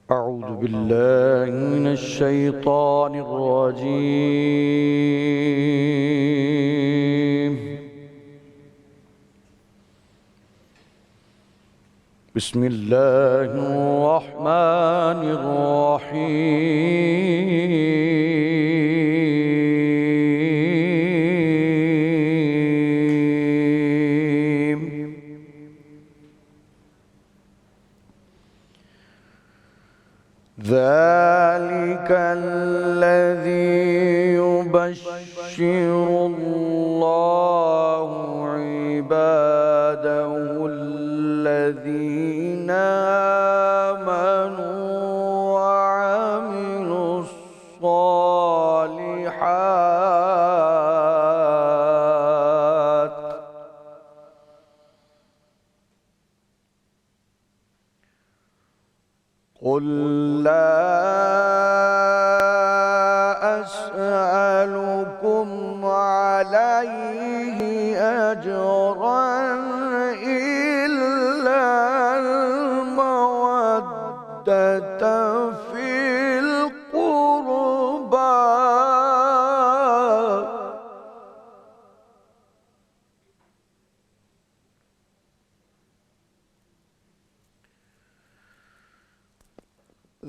أعوذ بالله من الشيطان الرجيم. بسم الله الرحمن الرحيم. ذلك الذي يبشر الله عباده الذين آمنوا وعملوا الصالحات قل لا أسألكم عليه أجرا إلا المودة في القربى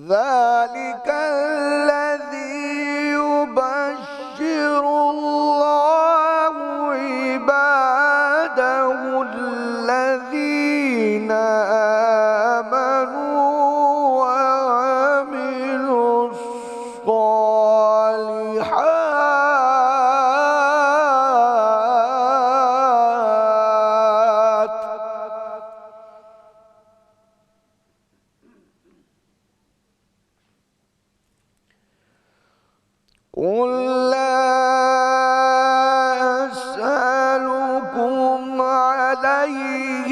ذلك الذي يبشر الله عباده الذين آمنوا وعملوا الصالحات قل لا أسألكم عليه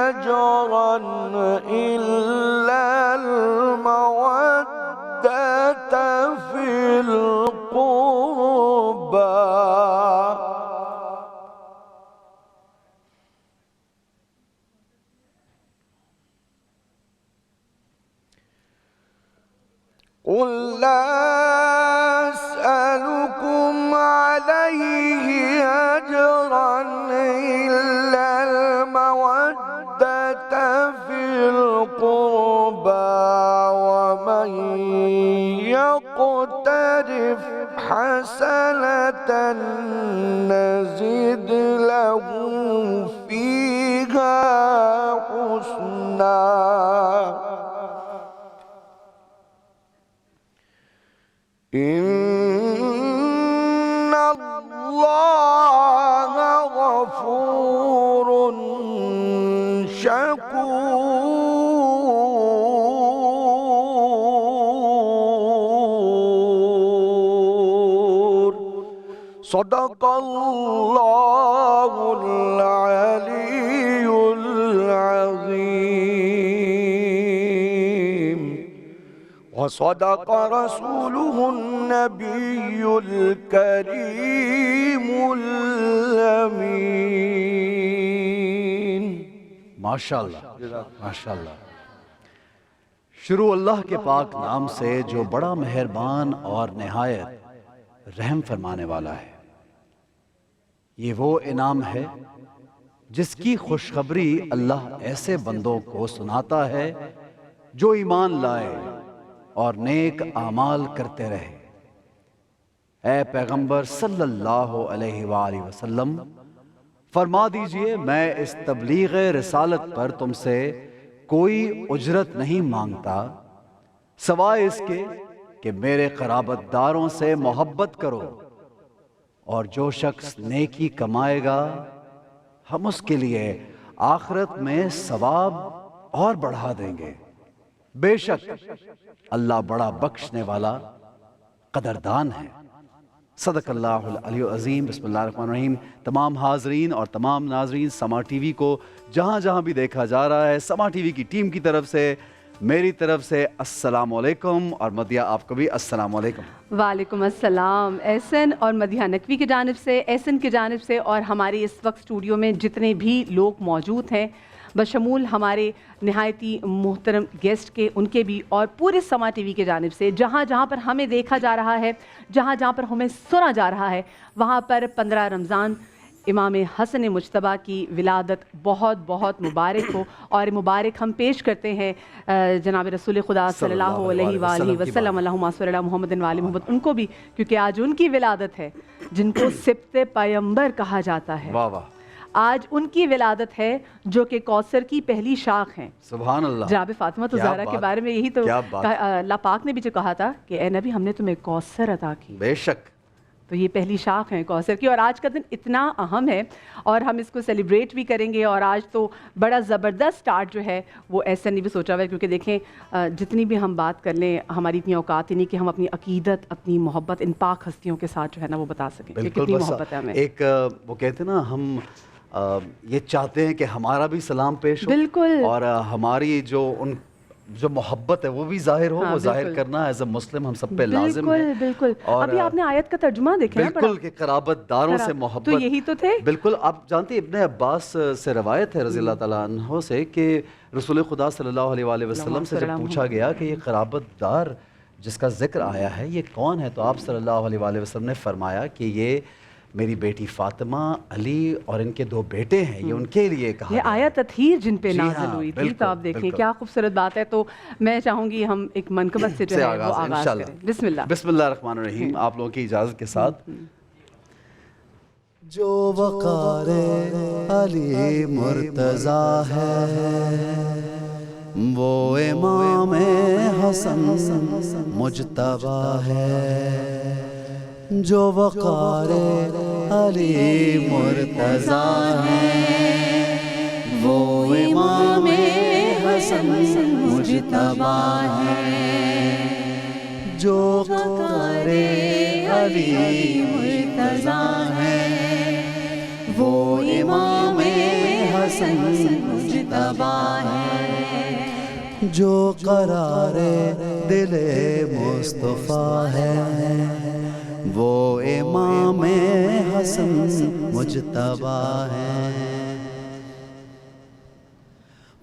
أجرا إلا المودة في القربى قل لا أسألكم عليه أجرا إلا المودة في القربى ومن يقترف حسنة نزد له فيها حسنا إن الله غفور شكور صدق الله العلي العظيم وصدق رسوله النبي الكريم الأمين. ماشاءاللہ ماشاءاللہ. شروع اللہ کے پاک نام سے جو بڑا مہربان اور نہایت رحم فرمانے والا ہے. یہ وہ انعام ہے جس کی خوشخبری اللہ ایسے بندوں کو سناتا ہے جو ایمان لائے اور نیک اعمال کرتے رہے. اے پیغمبر صلی اللہ علیہ وآلہ وسلم فرما دیجئے میں اس تبلیغ رسالت پر تم سے کوئی اجرت نہیں مانگتا سوائے اس کے کہ میرے قرابت داروں سے محبت کرو اور جو شخص نیکی کمائے گا ہم اس کے لیے آخرت میں ثواب اور بڑھا دیں گے. بے شک اللہ بڑا بخشنے والا قدردان ہے. صدق اللہ العلی العظیم. بسم اللہ الرحمن الرحیم. تمام حاضرین اور تمام ناظرین سما ٹی وی کو جہاں جہاں بھی دیکھا جا رہا ہے سما ٹی وی کی ٹیم کی طرف سے میری طرف سے السلام علیکم اور مدیہ آپ کو بھی السلام علیکم. وعلیکم السلام. احسن اور مدیہ نقوی کی جانب سے، احسن کی جانب سے اور ہماری اس وقت اسٹوڈیو میں جتنے بھی لوگ موجود ہیں بشمول ہمارے نہایتی محترم گیسٹ کے، ان کے بھی، اور پورے سما ٹی وی کے جانب سے جہاں جہاں پر ہمیں دیکھا جا رہا ہے، جہاں جہاں پر ہمیں سنا جا رہا ہے، وہاں پر 15 رمضان امام حسن مجتبیٰ کی ولادت بہت بہت مبارک ہو، اور مبارک ہم پیش کرتے ہیں جناب رسول خدا صلی اللہ علیہ وآلہ وسلم، اللہم صلی علی محمد وآل محمد، ان کو بھی، کیونکہ آج ان کی ولادت ہے جن کو سبط پیمبر کہا جاتا ہے۔ واہ واہ، آج ان کی ولادت ہے جو کہ کوثر کی پہلی شاخ ہیں۔ سبحان اللہ۔ جناب فاطمہ الزہرا کے بارے میں یہی تو اللہ پاک نے بھی جو کہا تھا کہ اے نبی ہم نے تمہیں کوثر عطا کی، بے شک، تو یہ پہلی شاخ ہیں کوثر کی، اور آج کا دن اتنا اہم ہے اور ہم اس کو سیلیبریٹ بھی کریں گے، اور آج تو بڑا زبردست سٹارٹ جو ہے وہ ایسا نہیں بھی سوچا ہوا ہے، کیونکہ دیکھیں جتنی بھی ہم بات کر لیں ہماری اتنی اوقات ہی نہیں کہ ہم اپنی عقیدت، اپنی محبت ان پاک ہستیوں کے ساتھ جو ہے نا وہ بتا سکیں کہ کتنی محبت ہے ہمیں۔ ایک وہ کہتے ہیں نا، ہم یہ چاہتے ہیں کہ ہمارا بھی سلام پیش ہو، بالکل، اور ہماری جو محبت ہے وہ بھی ظاہر ہو، وہ ظاہر کرنا ایز اے مسلم ہم سب پہ لازم ہے۔ بالکل بالکل، ابھی آپ نے آیت کا ترجمہ دیکھا ہے، بالکل، کہ قرابت داروں سے محبت، تو یہی تو تھے۔ بالکل، آپ جانتے ہیں ابن عباس سے روایت ہے رضی اللہ تعالیٰ عنہ سے کہ رسول خدا صلی اللہ علیہ وآلہ وسلم سے جب پوچھا گیا کہ یہ قرابت دار جس کا ذکر آیا ہے یہ کون ہے، تو آپ صلی اللہ علیہ وآلہ وسلم نے فرمایا کہ یہ میری بیٹی فاطمہ، علی اور ان کے 2 بیٹے ہیں، یہ ان کے لیے کہا یہ آیت تطہیر جن پہ جی نازل ہاں، ہوئی تھی، بالکل، تو آپ دیکھیں بالکل۔ کیا خوبصورت بات ہے۔ تو میں چاہوں گی ہم ایک منقبت سے جو ہے وہ آغاز کریں۔ بسم اللہ، بسم اللہ الرحمن الرحیم، آپ لوگوں کی اجازت کے ساتھ۔ جو وقار علی مرتضیٰ ہے وہ امام حسن مجتبیٰ ہے، جو وقار علی مرتضیٰ ہے وہ امام حسن مجتبیٰ ہے، جو وقار علی مرتضیٰ ہے وہ امام حسن مجتبیٰ ہے، جو قرار دل مصطفیٰ ہے وہ امام حسن مجتبیٰ ہے،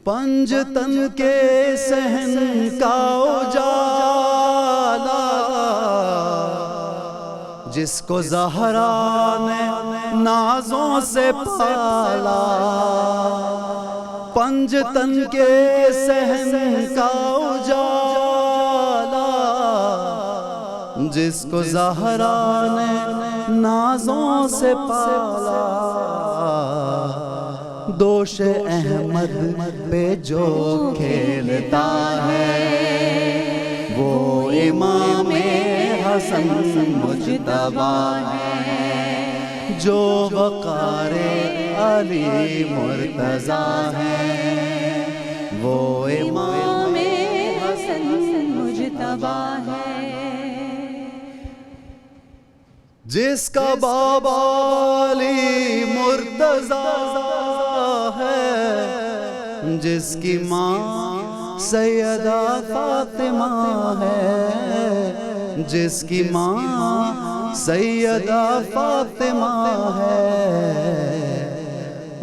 پنج تن کے صحن کا اجالا جس کو زہرا نے نازوں سے پالا، پنج تن کے صحن کا اجالا جس کو زہرا نے نازوں سے پالا، دوش احمد پہ جو کھیلتا ہے وہ امام حسن مجتبیٰ ہے، جو وقار علی مرتضیٰ ہے وہ امام حسن مجتبیٰ ہے، جس کا بابا علی مرتضیٰ ہے، جس کی ماں سیدہ فاطمہ ہے، جس کی ماں سیدہ فاطمہ ہے،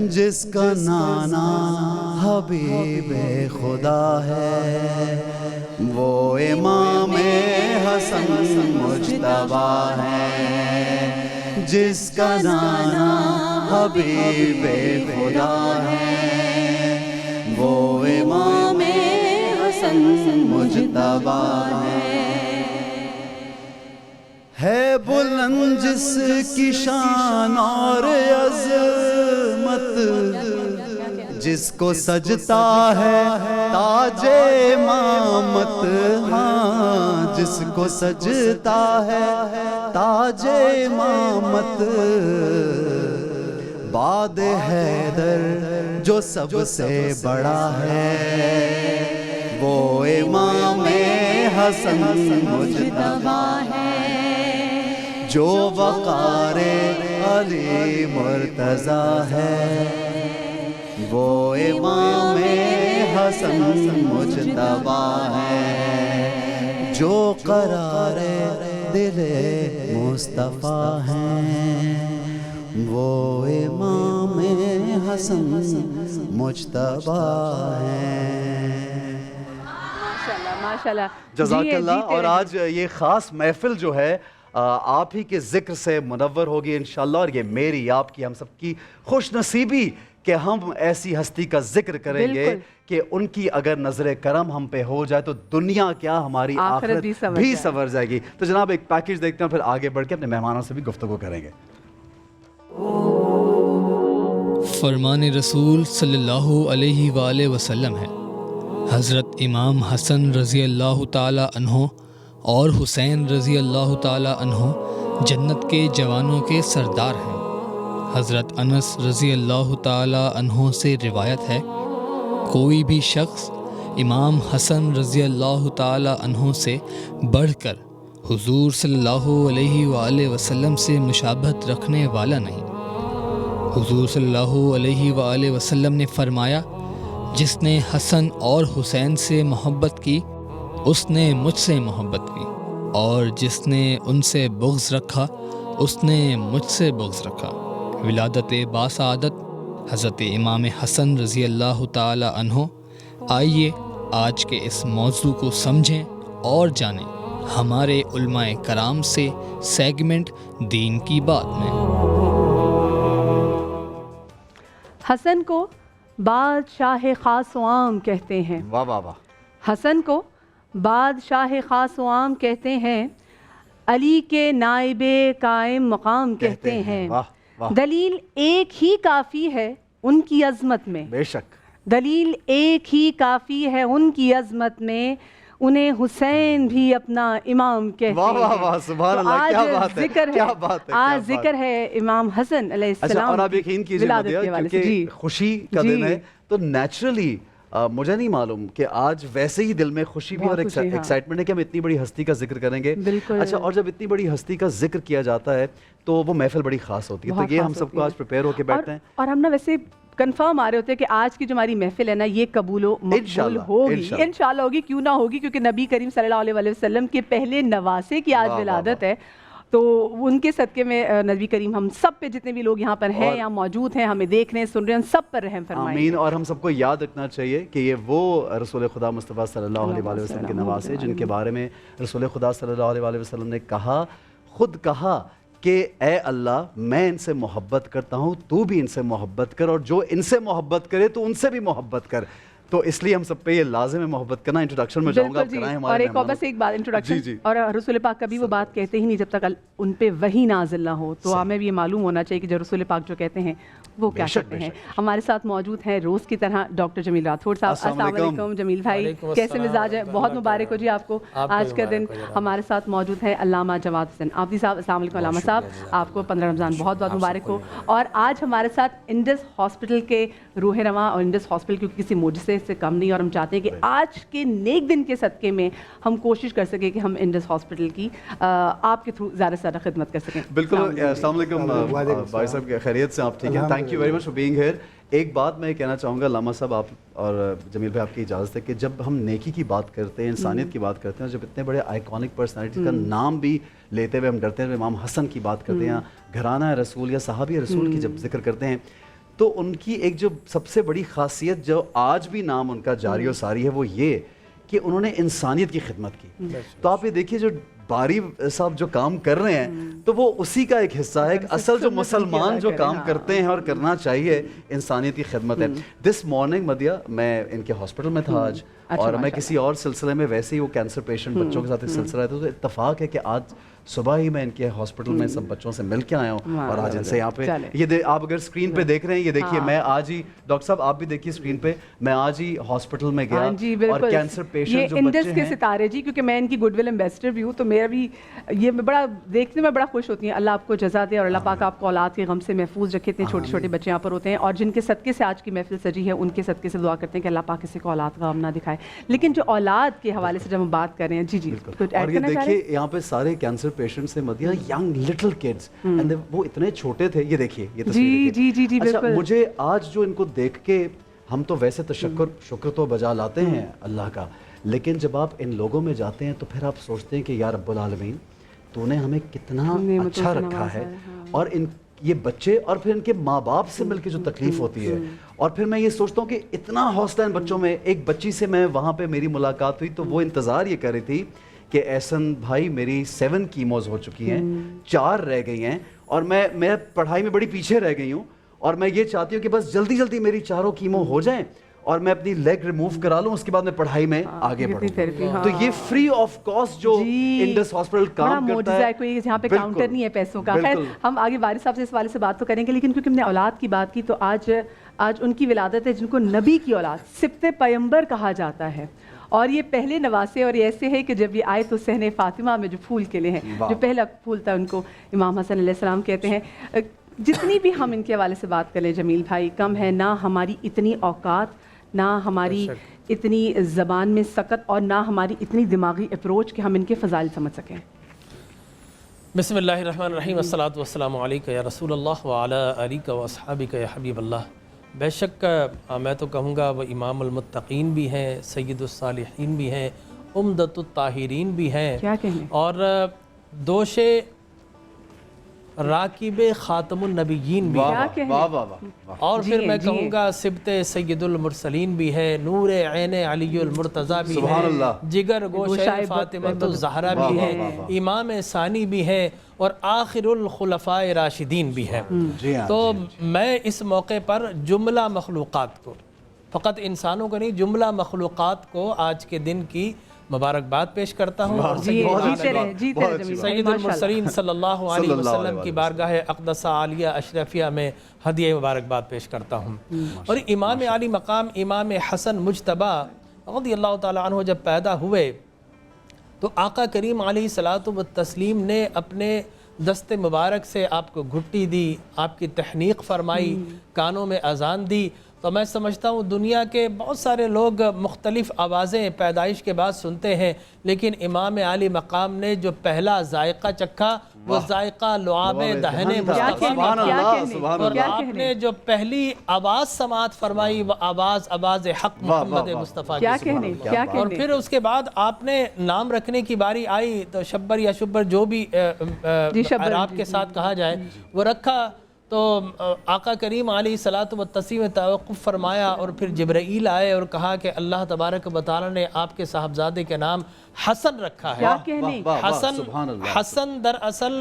جس کا نانا حبیب خدا ہے وہ امام حسن مجتبیٰ ہے، جس کا نانا حبیب خدا ہے وہ امام حسن مجتبیٰ ہے بلند جس کی شان اور عظمت، جس کو سجتا ہے تاج امامت، ہاں جس کو سجتا ہے تاج امامت، بعد حیدر جو سب سے بڑا ہے وہ امام حسن مجتبیٰ ہے، جو وقار علی مرتضیٰ ہے وہ امام حسن مجتبیٰ ہے، جو قرار دل مصطفیٰ ہے وہ امام حسن مجتبی ہیں۔ ماشاءاللہ ماشاءاللہ، جزاک اللہ۔ اور آج یہ خاص محفل جو ہے آپ ہی کے ذکر سے منور ہوگی انشاءاللہ، اور یہ میری آپ کی ہم سب کی خوش نصیبی کہ ہم ایسی ہستی کا ذکر کریں گے کہ ان کی اگر نظر کرم ہم پہ ہو جائے تو دنیا کیا ہماری آخرت بھی سنور جائے گی۔ تو جناب ایک پیکیج دیکھتے ہیں، پھر آگے بڑھ کے اپنے مہمانوں سے بھی گفتگو کریں گے۔ فرمان رسول صلی اللہ علیہ وآلہ وسلم ہے، حضرت امام حسن رضی اللہ تعالی عنہ اور حسین رضی اللہ تعالی عنہ جنت کے جوانوں کے سردار ہیں۔ حضرت انس رضی اللہ تعالی عنہ سے روایت ہے، کوئی بھی شخص امام حسن رضی اللہ تعالی عنہ سے بڑھ کر حضور صلی اللہ علیہ وآلہ وسلم سے مشابہت رکھنے والا نہیں۔ حضور صلی اللہ علیہ وآلہ وسلم نے فرمایا، جس نے حسن اور حسین سے محبت کی اس نے مجھ سے محبت کی، اور جس نے ان سے بغض رکھا اس نے مجھ سے بغض رکھا۔ ولادت باسعادت حضرت امام حسن رضی اللہ تعالی عنہ۔ آئیے آج کے اس موضوع کو سمجھیں اور جانیں ہمارے علماء کرام سے سیگمنٹ دین کی بات میں۔ حسن کو بادشاہ خاص و عام کہتے ہیں۔ واہ واہ واہ۔ حسن کو بادشاہ خاص و عام کہتے ہیں، علی کے نائب قائم مقام کہتے ہیں۔ واہ واہ۔ دلیل ایک ہی کافی ہے ان کی عظمت میں، بے شک دلیل ایک ہی کافی ہے ان کی عظمت میں، انہیں حسین بھی اپنا امام کہتے ہیں۔ واہ واہ واہ، سبحان اللہ، کیا بات ہے، کیا بات ہے۔ آج ذکر ہے امام حسن علیہ السلام۔ اچھا، اور آپ یقین کیجئے مدیہ، کیونکہ خوشی کا دن ہے تو نیچرلی مجھے نہیں معلوم کہ آج ویسے ہی دل میں خوشی بھی اور ایکسائٹمنٹ ہے کہ ہم اتنی بڑی ہستی کا ذکر کریں گے۔ اچھا، اور جب اتنی بڑی ہستی کا ذکر کیا جاتا ہے تو وہ محفل بڑی خاص ہوتی ہے، تو یہ ہم سب کو آج پریپیئر ہو کے بیٹھتے ہیں، اور ہم نا ویسے کنفرم آ رہے ہوتے ہیں کہ آج کی جو ہماری محفل ہے نا یہ قبول و مقبول ہوگی، انشاءاللہ ہوگی، کیوں نہ ہوگی، کیونکہ نبی کریم صلی اللہ علیہ وسلم کے پہلے نواسے کی آج ولادت ہے، تو ان کے صدقے میں نبی کریم ہم سب پہ جتنے بھی لوگ یہاں پر ہیں یا موجود ہیں، ہمیں دیکھ رہے ہیں، سن رہے ہیں، سب پر رحم فرمائیں۔ آمین۔ اور ہم سب کو یاد رکھنا چاہیے کہ یہ وہ رسول خدا مصطفیٰ صلی اللہ علیہ وسلم کے نواسے جن کے بارے میں رسول خدا صلی اللہ علیہ وسلم نے خود کہا کہ اے اللہ میں ان سے محبت کرتا ہوں، تو بھی ان سے محبت کر، اور جو ان سے محبت کرے تو ان سے بھی محبت کر۔ تو اس لیے ہم سب پہ یہ لازم ہے محبت کرنا۔ انٹروڈکشن میں جاؤں گا، آپ کرائیں ہمارے اور ایک اور بس ایک بات انٹروڈکشن، اور رسول پاک کبھی وہ بات کہتے ہی نہیں جب تک ان پہ وحی نازل نہ ہو، تو ہمیں بھی یہ معلوم ہونا چاہیے کہ جو رسول پاک جو کہتے ہیں وہ کیا کہتے ہیں۔ ہمارے ساتھ موجود ہیں روز کی طرح ڈاکٹر جمیل راٹھوڑ صاحب۔ السلام علیکم جمیل بھائی، کیسے مزاج ہے؟ بہت مبارک ہو جی آپ کو آج کا دن۔ ہمارے ساتھ موجود ہیں علامہ جواد حسین آبدی صاحب۔ السلام علیکم علامہ صاحب، آپ کو 15 رمضان بہت بہت مبارک ہو۔ اور آج ہمارے ساتھ انڈس ہاسپٹل کے روح رواں، اور انڈس ہاسپٹل کیونکہ کسی معجزے سے کم نہیں، اور ہم چاہتے ہیں کہ آج کے نیک دن کے صدقے میں ہم کوشش کر سکیں کہ ہم انڈس ہاسپٹل کی آپ کے تھرو زیادہ سے زیادہ خدمت کر سکیں۔ بالکل۔ السلام علیکم بھائی صاحب، خیریت سے؟ آپ ٹھیک ہیں؟ Thank you very much for being here. ایک بات میں کہنا چاہوں گا علامہ صاحب، آپ اور جمیل بھائی، آپ کی اجازت ہے کہ جب ہم نیکی کی بات کرتے ہیں، انسانیت کی بات کرتے ہیں، اور جب اتنے بڑے آئیکونک پرسنالٹی کا نام بھی لیتے ہوئے ہم ڈرتے ہیں، امام حسن کی بات کرتے ہیں، گھرانہ رسول یا صحابی رسول کی جب ذکر کرتے ہیں، تو ان کی ایک جو سب سے بڑی خاصیت جو آج بھی نام ان کا جاری و ساری ہے وہ یہ کہ انہوں نے انسانیت کی خدمت کی۔ تو آپ یہ دیکھیے جو باری صاحب جو کام کر رہے ہیں تو وہ اسی کا ایک حصہ ہے، اصل جو مسلمان جو کام کرتے ہیں اور کرنا چاہیے انسانیت کی خدمت ہے۔ دس مارننگ مدیہ میں ان کے ہاسپٹل میں تھا آج، اور میں کسی اور سلسلے میں ویسے ہی وہ کینسر پیشنٹ بچوں کے ساتھ ایک سلسلہ ہے، تو اتفاق ہے کہ آج صبح ہی میں ان کے ہاسپٹل میں سب بچوں سے مل کے آیا ہوں، اور آج ان سے یہاں پہ یہ آپ اگر اسکرین پہ دیکھ رہے ہیں، یہ دیکھیے میں آج ہی، ڈاکٹر صاحب آپ بھی دیکھیے اسکرین پہ، میں آج ہی ہاسپٹل میں گیا، اور کینسر پیشنٹ جو بچے ہیں، انڈس کے ستارے جی، کیونکہ میں ان کی گڈ ول ایمبیسڈر بھی ہوں، تو میرا بھی یہ بڑا دیکھنے میں بڑا خوش ہوتی ہیں۔ اللہ آپ کو جزا دے، اور اللہ پاک آپ کو اولاد کے غم سے محفوظ رکھے۔ اتنے چھوٹے چھوٹے بچے یہاں پر ہوتے ہیں، اور جن کے صدقے سے آج کی محفل سجی ہے، ان کے صدقے سے دعا کرتے ہیں کہ اللہ پاک کسی کو اولاد کا غم نہ دکھائے۔ لیکن جو اولاد کے حوالے سے جب ہم بات کر رہے ہیں، جی جی، اور یہ دیکھیے یہاں پہ سارے کینسر پیشنٹس ہیں مدیہ، ینگ لٹل کڈز، وہ اتنے چھوٹے تھے، یہ دیکھیے یہ تصویر۔ جی جی جی بالکل۔ مجھے آج جو ان کو دیکھ کے، ہم تو ویسے شکر تو بجا لاتے ہیں اللہ کا، لیکن جب آپ ان لوگوں میں جاتے ہیں تو پھر آپ سوچتے ہیں کہ یا رب العالمین تو نے ہمیں کتنا اچھا رکھا ہے، اور ان یہ بچے اور پھر ان کے ماں باپ سے مل کے جو تکلیف ہوتی ہے، اور پھر میں یہ سوچتا ہوں کہ اتنا حوصلہ ان بچوں میں. ایک بچی سے میں وہاں پہ میری ملاقات ہوئی تو وہ انتظار یہ کر رہی تھی کہ احسن بھائی میری 7 کیموز ہو چکی ہیں، 4 رہ گئی ہیں، اور میں پڑھائی میں بڑی پیچھے رہ گئی ہوں، اور میں یہ چاہتی ہوں کہ بس جلدی جلدی میری 4 کیمو ہو جائیں اور میں اپنی لیگ ریموو کرا لوں، اس کے بعد میں پڑھائی میں آگے بڑھوں. تو یہ فری آف کاسٹ جو انڈس ہاسپٹل کام کرتا ہے، کوئی یہاں پہ کاؤنٹر نہیں ہے پیسوں کا. خیر ہم آگے وارث صاحب سے اس حوالے سے بات تو کریں گے، لیکن کیونکہ ہم نے اولاد کی بات کی تو آج ان کی ولادت ہے جن کو نبی کی اولاد سبط پیمبر کہا جاتا ہے، اور یہ پہلے نواسے، اور یہ ایسے ہے کہ جب یہ آئے تو صحن فاطمہ میں جو پھول کھلے ہیں، جو پہلا پھول تھا ان کو امام حسن علیہ السلام کہتے ہیں. جتنی بھی ہم ان کے حوالے سے بات کریں جمیل بھائی کم ہے، نہ ہماری اتنی اوقات، نہ ہماری اتنی زبان میں سکت، اور نہ ہماری اتنی دماغی اپروچ کہ ہم ان کے فضائل سمجھ سکیں. بسم اللہ الرحمن الرحیم، الصلاۃ والسلام علیک یا رسول اللہ وعلی آلک و اصحابک یا حبیب اللہ. بے شک میں تو کہوں گا وہ امام المتقین بھی ہیں، سید الصالحین بھی ہیں، عمدۃ الطاہرین بھی ہیں، کیا کہنے، اور دوش راکب خاتم النبیین بھی ہیں، اور پھر میں کہوں گا سبت سید المرسلین بھی ہے، نور عین علی المرتضیٰ بھی ہے، جگر گوشہ فاطمۃ الزہرا بھی ہے، امام ثانی بھی ہے، اور آخر الخلفاء راشدین بھی ہے. تو میں اس موقع پر جملہ مخلوقات کو، فقط انسانوں کو نہیں، جملہ مخلوقات کو آج کے دن کی مبارکباد پیش کرتا ہوں، اور سید المرسلین صلی اللہ علیہ وسلم کی بارگاہ اقدس عالیہ اشرفیہ میں ہدیہ مبارکباد پیش کرتا ہوں. اور امام علی مقام امام حسن مجتبی رضی اللہ تعالیٰ عنہ جب پیدا ہوئے تو آقا کریم علیہ الصلاۃ والتسلیم نے اپنے دست مبارک سے آپ کو گھٹی دی، آپ کی تحنیق فرمائی، کانوں میں اذان دی. تو میں سمجھتا ہوں دنیا کے بہت سارے لوگ مختلف آوازیں پیدائش کے بعد سنتے ہیں، لیکن امام علی مقام نے جو پہلا ذائقہ چکھا وہ ذائقہ لعاب دہن مصطفیٰ، اور آپ نے جو پہلی آواز سماعت فرمائی وہ آواز حق محمد مصطفیٰ کی. اور پھر اس کے بعد آپ نے نام رکھنے کی باری آئی تو شبر یا شبر جو بھی اعراب کے ساتھ کہا جائے وہ رکھا. تو آقا کریم علیہ الصلاۃ والتسلیم نے توقف فرمایا، اور پھر جبرائیل آئے اور کہا کہ اللہ تبارک و تعالیٰ نے آپ کے صاحبزادے کے نام حسن رکھا ہے. حسن دراصل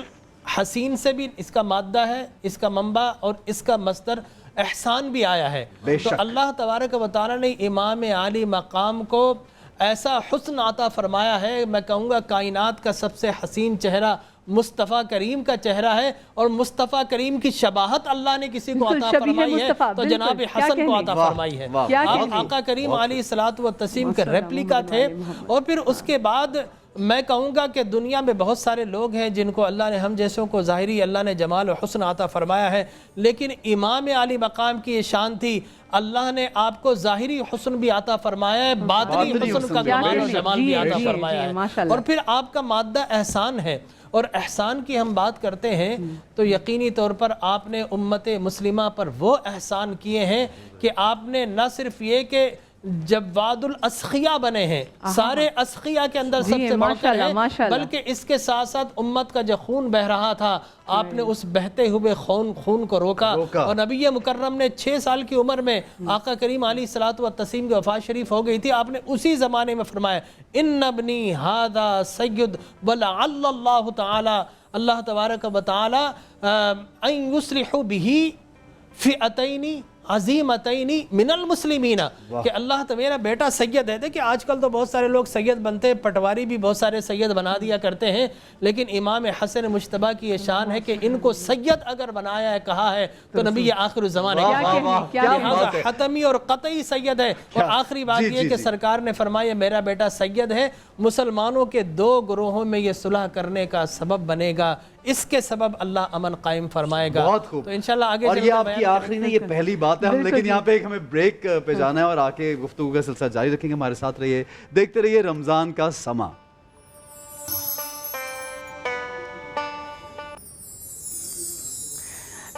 حسین سے بھی اس کا مادہ ہے، اس کا منبع، اور اس کا مصدر احسان بھی آیا ہے. تو اللہ تبارک و تعالیٰ نے امام علی مقام کو ایسا حسن عطا فرمایا ہے، میں کہوں گا کائنات کا سب سے حسین چہرہ مصطفیٰ کریم کا چہرہ ہے، اور مصطفیٰ کریم کی شباہت اللہ نے کسی کو عطا فرمائی ہے تو جناب حسن کو عطا فرمائی ہے. آپ آقا کریم علیہ الصلاۃ والتسلیم کے ریپلیکا تھے. اور پھر اس کے بعد میں کہوں گا کہ دنیا میں بہت سارے لوگ ہیں جن کو اللہ نے ہم جیسوں کو ظاہری اللہ نے جمال و حسن عطا فرمایا ہے، لیکن امام علی مقام کی یہ شان تھی اللہ نے آپ کو ظاہری حسن بھی عطا فرمایا ہے، باطنی حسن کا کمال و جمال بھی عطا فرمایا ہے. اور پھر آپ کا مادہ احسان ہے، اور احسان کی ہم بات کرتے ہیں تو یقینی طور پر آپ نے امت مسلمہ پر وہ احسان کیے ہیں کہ آپ نے نہ صرف یہ کہ جواد الاسخیاء بنے ہیں، سارے اسخیاء کے اندر سب سے بڑھ کر ہیں، بلکہ اس کے ساتھ ساتھ امت کا جو خون بہ رہا تھا آپ نے اس بہتے ہوئے خون کو روکا. اور نبی مکرم نے 6 سال کی عمر میں آقا کریم علیہ الصلاۃ والتسلیم کی وفات شریف ہو گئی تھی، آپ نے اسی زمانے میں فرمایا ان ابنی ھذا سید ولعل اللہ تعالی اللہ تبارک و تعالی ان یصلح بہ فئتین عظیمتین من المسلمین، کہ اللہ تو میرا بیٹا سید ہے. دیکھیں آج کل تو بہت سارے لوگ سید بنتے ہیں، پٹواری بھی بہت سارے سید بنا دیا کرتے ہیں، لیکن امام حسن مجتبی کی یہ شان ہے کہ ان کو سید اگر بنایا ہے کہا ہے تو نبی آخر الزمان ہے، حتمی اور قطعی سید ہے. اور آخری بات یہ کہ سرکار نے فرمایا میرا بیٹا سید ہے، مسلمانوں کے 2 گروہوں میں یہ صلح کرنے کا سبب بنے گا، اس کے سبب اللہ امن قائم فرمائے گا. بہت خوب. تو انشاءاللہ آگے اور یہ آپ کی آخری نہیں، یہ پہلی بات ہے. ہم لیکن یہاں پہ ایک ہمیں بریک پہ جانا ہے اور آ کے گفتگو کا سلسلہ جاری رکھیں گے. ہمارے ساتھ رہیے، دیکھتے رہیے رمضان کا سما.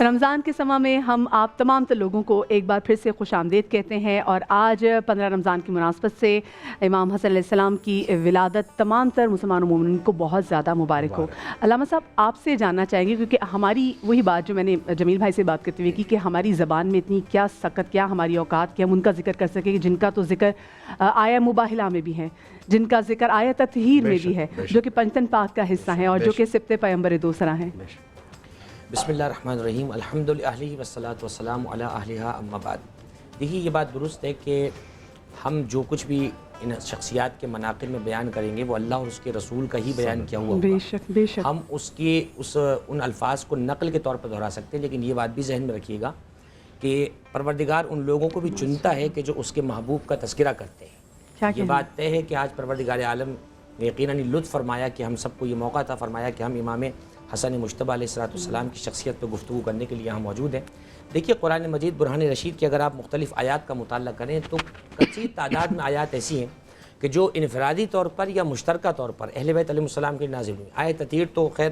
رمضان کے سما میں ہم آپ تمام تر لوگوں کو ایک بار پھر سے خوش آمدید کہتے ہیں، اور آج 15 رمضان کی مناسبت سے امام حسن علیہ السلام کی ولادت تمام تر مسلمان و مومنین کو بہت زیادہ مبارک ہو۔ علامہ صاحب، آپ سے جاننا چاہیں گے، کیونکہ ہماری وہی بات جو میں نے جمیل بھائی سے بات کرتے ہوئے کی کہ ہماری زبان میں اتنی کیا سکت، کیا ہماری اوقات کہ ہم ان کا ذکر کر سکیں جن کا تو ذکر آیا مباہلہ میں بھی ہے، جن کا ذکر آیا تطہیر میں بھی ہے، جو کہ پنجتن پاک کا حصہ ہیں اور جو کہ سبت پیغمبر دوسرا ہیں۔ بسم اللہ الرحمن الرحیم، الحمد للہ والصلاۃ والسلام علی اہلہا، اما بعد۔ دیکھیے، یہ بات درست ہے کہ ہم جو کچھ بھی ان شخصیات کے مناقب میں بیان کریں گے وہ اللہ اور اس کے رسول کا ہی بیان کیا ہوا ہوگا۔ بے شک بے شک۔ ہم ان الفاظ کو نقل کے طور پر دہرا سکتے ہیں، لیکن یہ بات بھی ذہن میں رکھیے گا کہ پروردگار ان لوگوں کو بھی چنتا ہے کہ جو اس کے محبوب کا تذکرہ کرتے ہیں۔ یہ بات طے ہے کہ آج پروردگار عالم نے یقیناً لطف فرمایا کہ ہم سب کو یہ موقع عطا فرمایا کہ ہم امام حسن مجتبیٰ علیہ السلام کی شخصیت پہ گفتگو کرنے کے لیے یہاں موجود ہیں۔ دیکھیے، قرآن مجید برہان رشید کی اگر آپ مختلف آیات کا مطالعہ کریں تو کثیر تعداد میں آیات ایسی ہیں کہ جو انفرادی طور پر یا مشترکہ طور پر اہل بیت علیہ السلام کے نازل ہوئی۔ آیت تطہیر تو خیر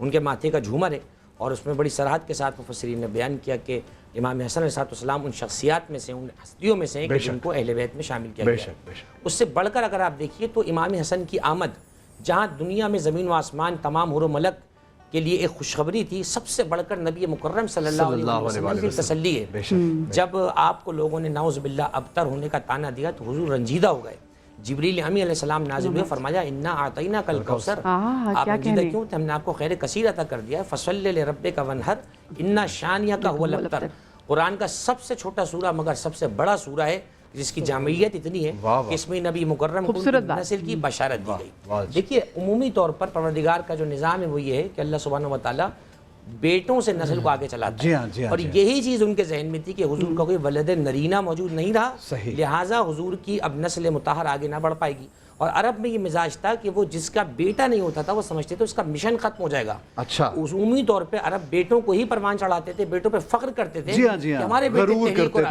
ان کے ماتھے کا جھومر ہے، اور اس میں بڑی صراحت کے ساتھ مفسرین نے بیان کیا کہ امام حسن علیہ السلام ان شخصیات میں سے، ان ہستیوں میں سے ہیں کہ جن کو اہل بیت میں شامل کیا گیا ہے۔ اس سے بڑھ کر اگر آپ دیکھیے تو امام حسن کی آمد جہاں دنیا میں زمین و آسمان تمام حور و ملک کے لیے ایک خوشخبری تھی، سب سے بڑھ کر نبی مکرم صلی اللہ علیہ وسلم کی تسلی ہے۔ جب آپ کو لوگوں نے نعوذ باللہ ابتر ہونے کا تانا دیا تو حضور رنجیدہ ہو گئے۔ جبریل امی علیہ السلام نازل ہوئے، فرمایا انا اعطیناک الکوثر، آپ رنجیدہ کیوں تھے؟ ہم نے آپ کو خیر کثیر عطا کر دیا ہے، فصلی لربک وانحر ان شانئک هو الابتر۔ قرآن کا سب سے چھوٹا سورہ مگر سب سے بڑا سورہ ہے، جس کی جامعیت اتنی ہے کہ اس میں نبی مکرم کو نسل کی بشارت دی گئی۔ دیکھیے، عمومی طور پر پروردگار کا جو نظام ہے وہ یہ ہے کہ اللہ سبحانہ و تعالیٰ بیٹوں سے نسل کو آگے چلاتا ہے، اور یہی چیز ان کے ذہن میں تھی کہ حضور کا کوئی ولد نرینہ موجود نہیں رہا، لہٰذا حضور کی اب نسل مطہر آگے نہ بڑھ پائے گی۔ اور عرب میں یہ مزاج تھا کہ وہ جس کا بیٹا نہیں ہوتا تھا وہ سمجھتے تھے اس کا مشن ختم ہو جائے گا۔ اچھا، عمومی طور پہ عرب بیٹوں کو ہی پروان چڑھاتے تھے، بیٹوں پہ فخر کرتے تھے کہ ہمارے بیٹے تحریک ہو رہا۔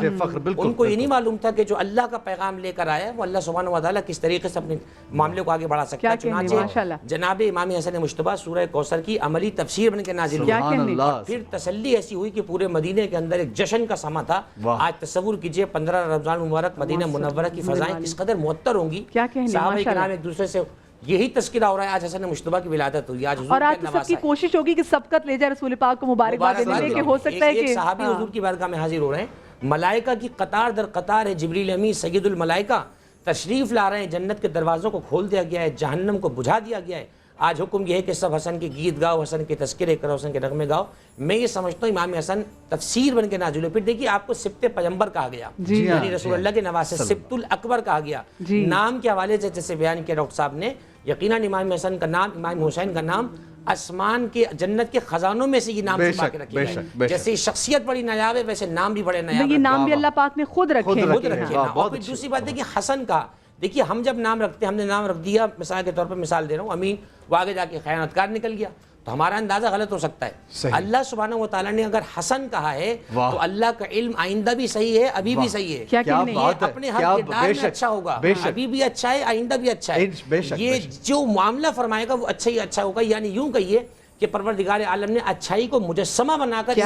ان کو یہ نہیں معلوم تھا کہ جو اللہ کا پیغام لے کر آیا ہے وہ اللہ سبحانہ و تعالیٰ کس طریقے سے اپنے معاملے کو آگے بڑھا سکتا ہے۔ چنانچہ جناب امام حسن مجتبیٰ سورہ کوثر کی عملی تفسیر بن کے نازل ہوئی، پھر تسلی ایسی ہوئی کہ پورے مدینے کے اندر ایک جشن کا سما تھا۔ آج تصور کیجئے 15 رمضان مبارک مدینہ منورہ کی فضائیں کس قدر معطر ہوں گی۔ صحابہ کرام ایک دوسرے سے یہی تذکرہ ہو رہا ہے۔ آج حسن مجتبیٰ کی ولادت ہوئی، آج حضور اور آج سب کی کوشش ہوگی کہ سبقت لے جائے رسول پاک کو مبارکباد دینے کے، ہو سکتا ہے کہ ایک صحابی حضور کی بارگاہ میں حاضر ہو رہے ہیں، ملائکہ کی قطار در قطار ہے، جبریل امی سید الملائکہ تشریف لا رہے ہیں، جنت کے دروازوں کو کھول دیا گیا ہے، جہنم کو بجھا دیا گیا ہے۔ آج حکم یہ ہے کہ سب حسن کے گیت گاؤ، حسن کے تذکرے کرو، حسن کے نغمے گاؤ۔ میں یہ سمجھتا ہوں امام حسن تفسیر بن کے نازل ہوئے۔ پھر دیکھیے، آپ کو سبت پیغمبر کہا گیا، یعنی رسول اللہ کے نواسے، سبت الاکبر کہا گیا۔ نام کے حوالے سے جیسے بیان کیا ڈاکٹر صاحب نے، یقیناً امام حسن کا نام، امام حسین کا نام آسمان کے جنت کے خزانوں میں سے یہ نام چھپا کے رکھے گئے۔ جیسے شخصیت بڑی نایاب ہے ویسے نام بھی بڑے نایاب ہیں۔ یہ نام بھی اللہ پاک نے خود رکھے ہیں۔ اور پھر دوسری بات ہے کہ حسن کا، دیکھیے ہم جب نام رکھتے ہیں، ہم نے نام رکھ دیا، مثال کے طور پر مثال دے رہا ہوں، امین، وہ آگے جا کے خیانت کار نکل گیا تو ہمارا اندازہ غلط ہو سکتا ہے۔ اللہ سبحانہ و تعالیٰ نے اگر حسن کہا ہے تو اللہ کا علم آئندہ بھی صحیح ہے، ابھی بھی صحیح ہے، اپنے ہر کردار میں اچھا ہوگا، ابھی بھی اچھا ہے، آئندہ بھی اچھا ہے۔ یہ جو معاملہ فرمائے گا وہ اچھا ہی اچھا ہوگا، یعنی یوں کہیے کہ پروردگار عالم نے اچھائی کو مجسمہ بنا کر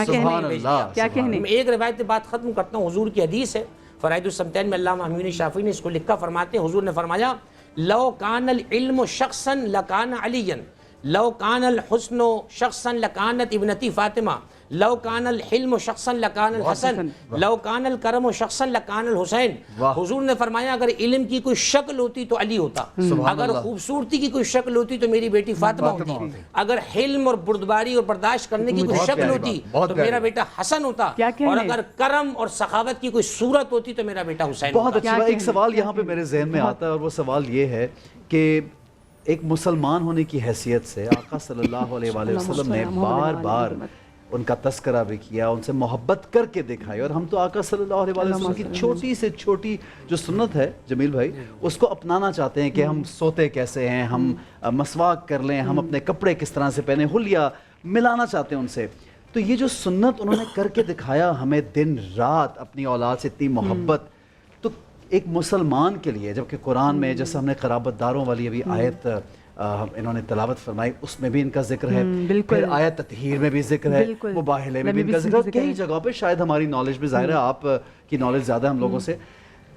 میں ایک روایت بات ختم کرتا ہوں، حضور کی حدیث ہے، فرائد السمتین میں علامہ امین شافعی نے اس کو لکھا، فرماتے ہیں حضور نے فرمایا لو کان العلم شخصا لکان علی، لو کان الحسن شخصا لکانت ابنتی فاطمہ، لو کان الحلم شخصا لکان الحسن، لو کان الکرم شخصا لکان الحسین۔ حضور نے فرمایا اگر علم کی کوئی شکل ہوتی تو علی ہوتا، اگر خوبصورتی کی کوئی شکل ہوتی تو میری بیٹی فاطمہ ہوتی، اگر حلم اور بردباری اور برداشت کرنے کی کوئی شکل ہوتی تو میرا بیٹا حسن ہوتا، اور اگر کرم اور سخاوت کی کوئی صورت ہوتی تو میرا بیٹا حسین ہوتا۔ بہت اچھا۔ ایک سوال یہاں پہ میرے ذہن میں آتا ہے، اور وہ سوال یہ ہے کہ ایک مسلمان ہونے کی حیثیت سے آقا صلی اللہ علیہ وآلہ وسلم نے بار بار ان کا تذکرہ بھی کیا، ان سے محبت کر کے دکھائی، اور ہم تو آقا صلی اللہ علیہ وآلہ وسلم کی چھوٹی سے چھوٹی جو سنت ہے جمیل بھائی، اس کو اپنانا چاہتے ہیں کہ ہم سوتے کیسے ہیں، ہم مسواک کر لیں، ہم اپنے کپڑے کس طرح سے پہنے، حلیہ ملانا چاہتے ہیں ان سے۔ تو یہ جو سنت انہوں نے کر کے دکھایا، ہمیں دن رات اپنی اولاد سے اتنی محبت، تو ایک مسلمان کے لیے، جبکہ قرآن میں جیسے ہم نے قرابت داروں والی ابھی آیت انہوں نے تلاوت فرمائی، اس میں بھی ان کا ذکر ہے، پھر آیت تطہیر میں بھی ذکر ہے، مباہلے میں بھی ان کا ذکر ہے، کئی جگہوں پہ شاید ہماری نالج بھی ظاہر ہے، آپ کی نالج زیادہ ہم لوگوں سے،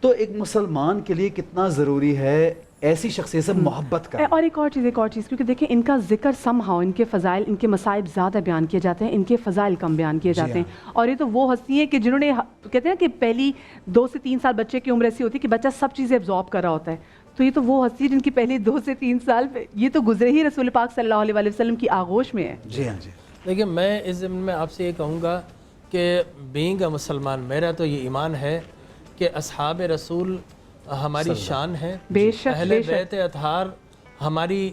تو ایک مسلمان کے لیے کتنا ضروری ہے ایسی شخصیت سے محبت کرنا. اور ایک اور چیز کیونکہ دیکھیں ان کا ذکر somehow ان کے فضائل، ان کے مصائب زیادہ بیان کیے جاتے ہیں، ان کے فضائل کم بیان کیے جاتے ہیں. اور یہ تو وہ ہستی ہیں کہ جنہوں نے کہتے ہیں کہ پہلی 2 سے 3 سال بچے کی عمر ایسی ہوتی ہے کہ بچہ سب چیزیں ابزارب کر رہا ہوتا ہے، تو یہ تو وہ ہستی ہے جن کی پہلی 2 سے 3 سال یہ تو گزرے ہی رسول پاک صلی اللہ علیہ وسلم کی آغوش میں ہے. جی ہاں جی. دیکھیں میں اس ضمن میں آپ سے یہ کہوں گا کہ بینگ اے مسلمان میرا تو یہ ایمان ہے کہ اصحاب رسول ہماری شان ہے، اہل بیت اطہار ہماری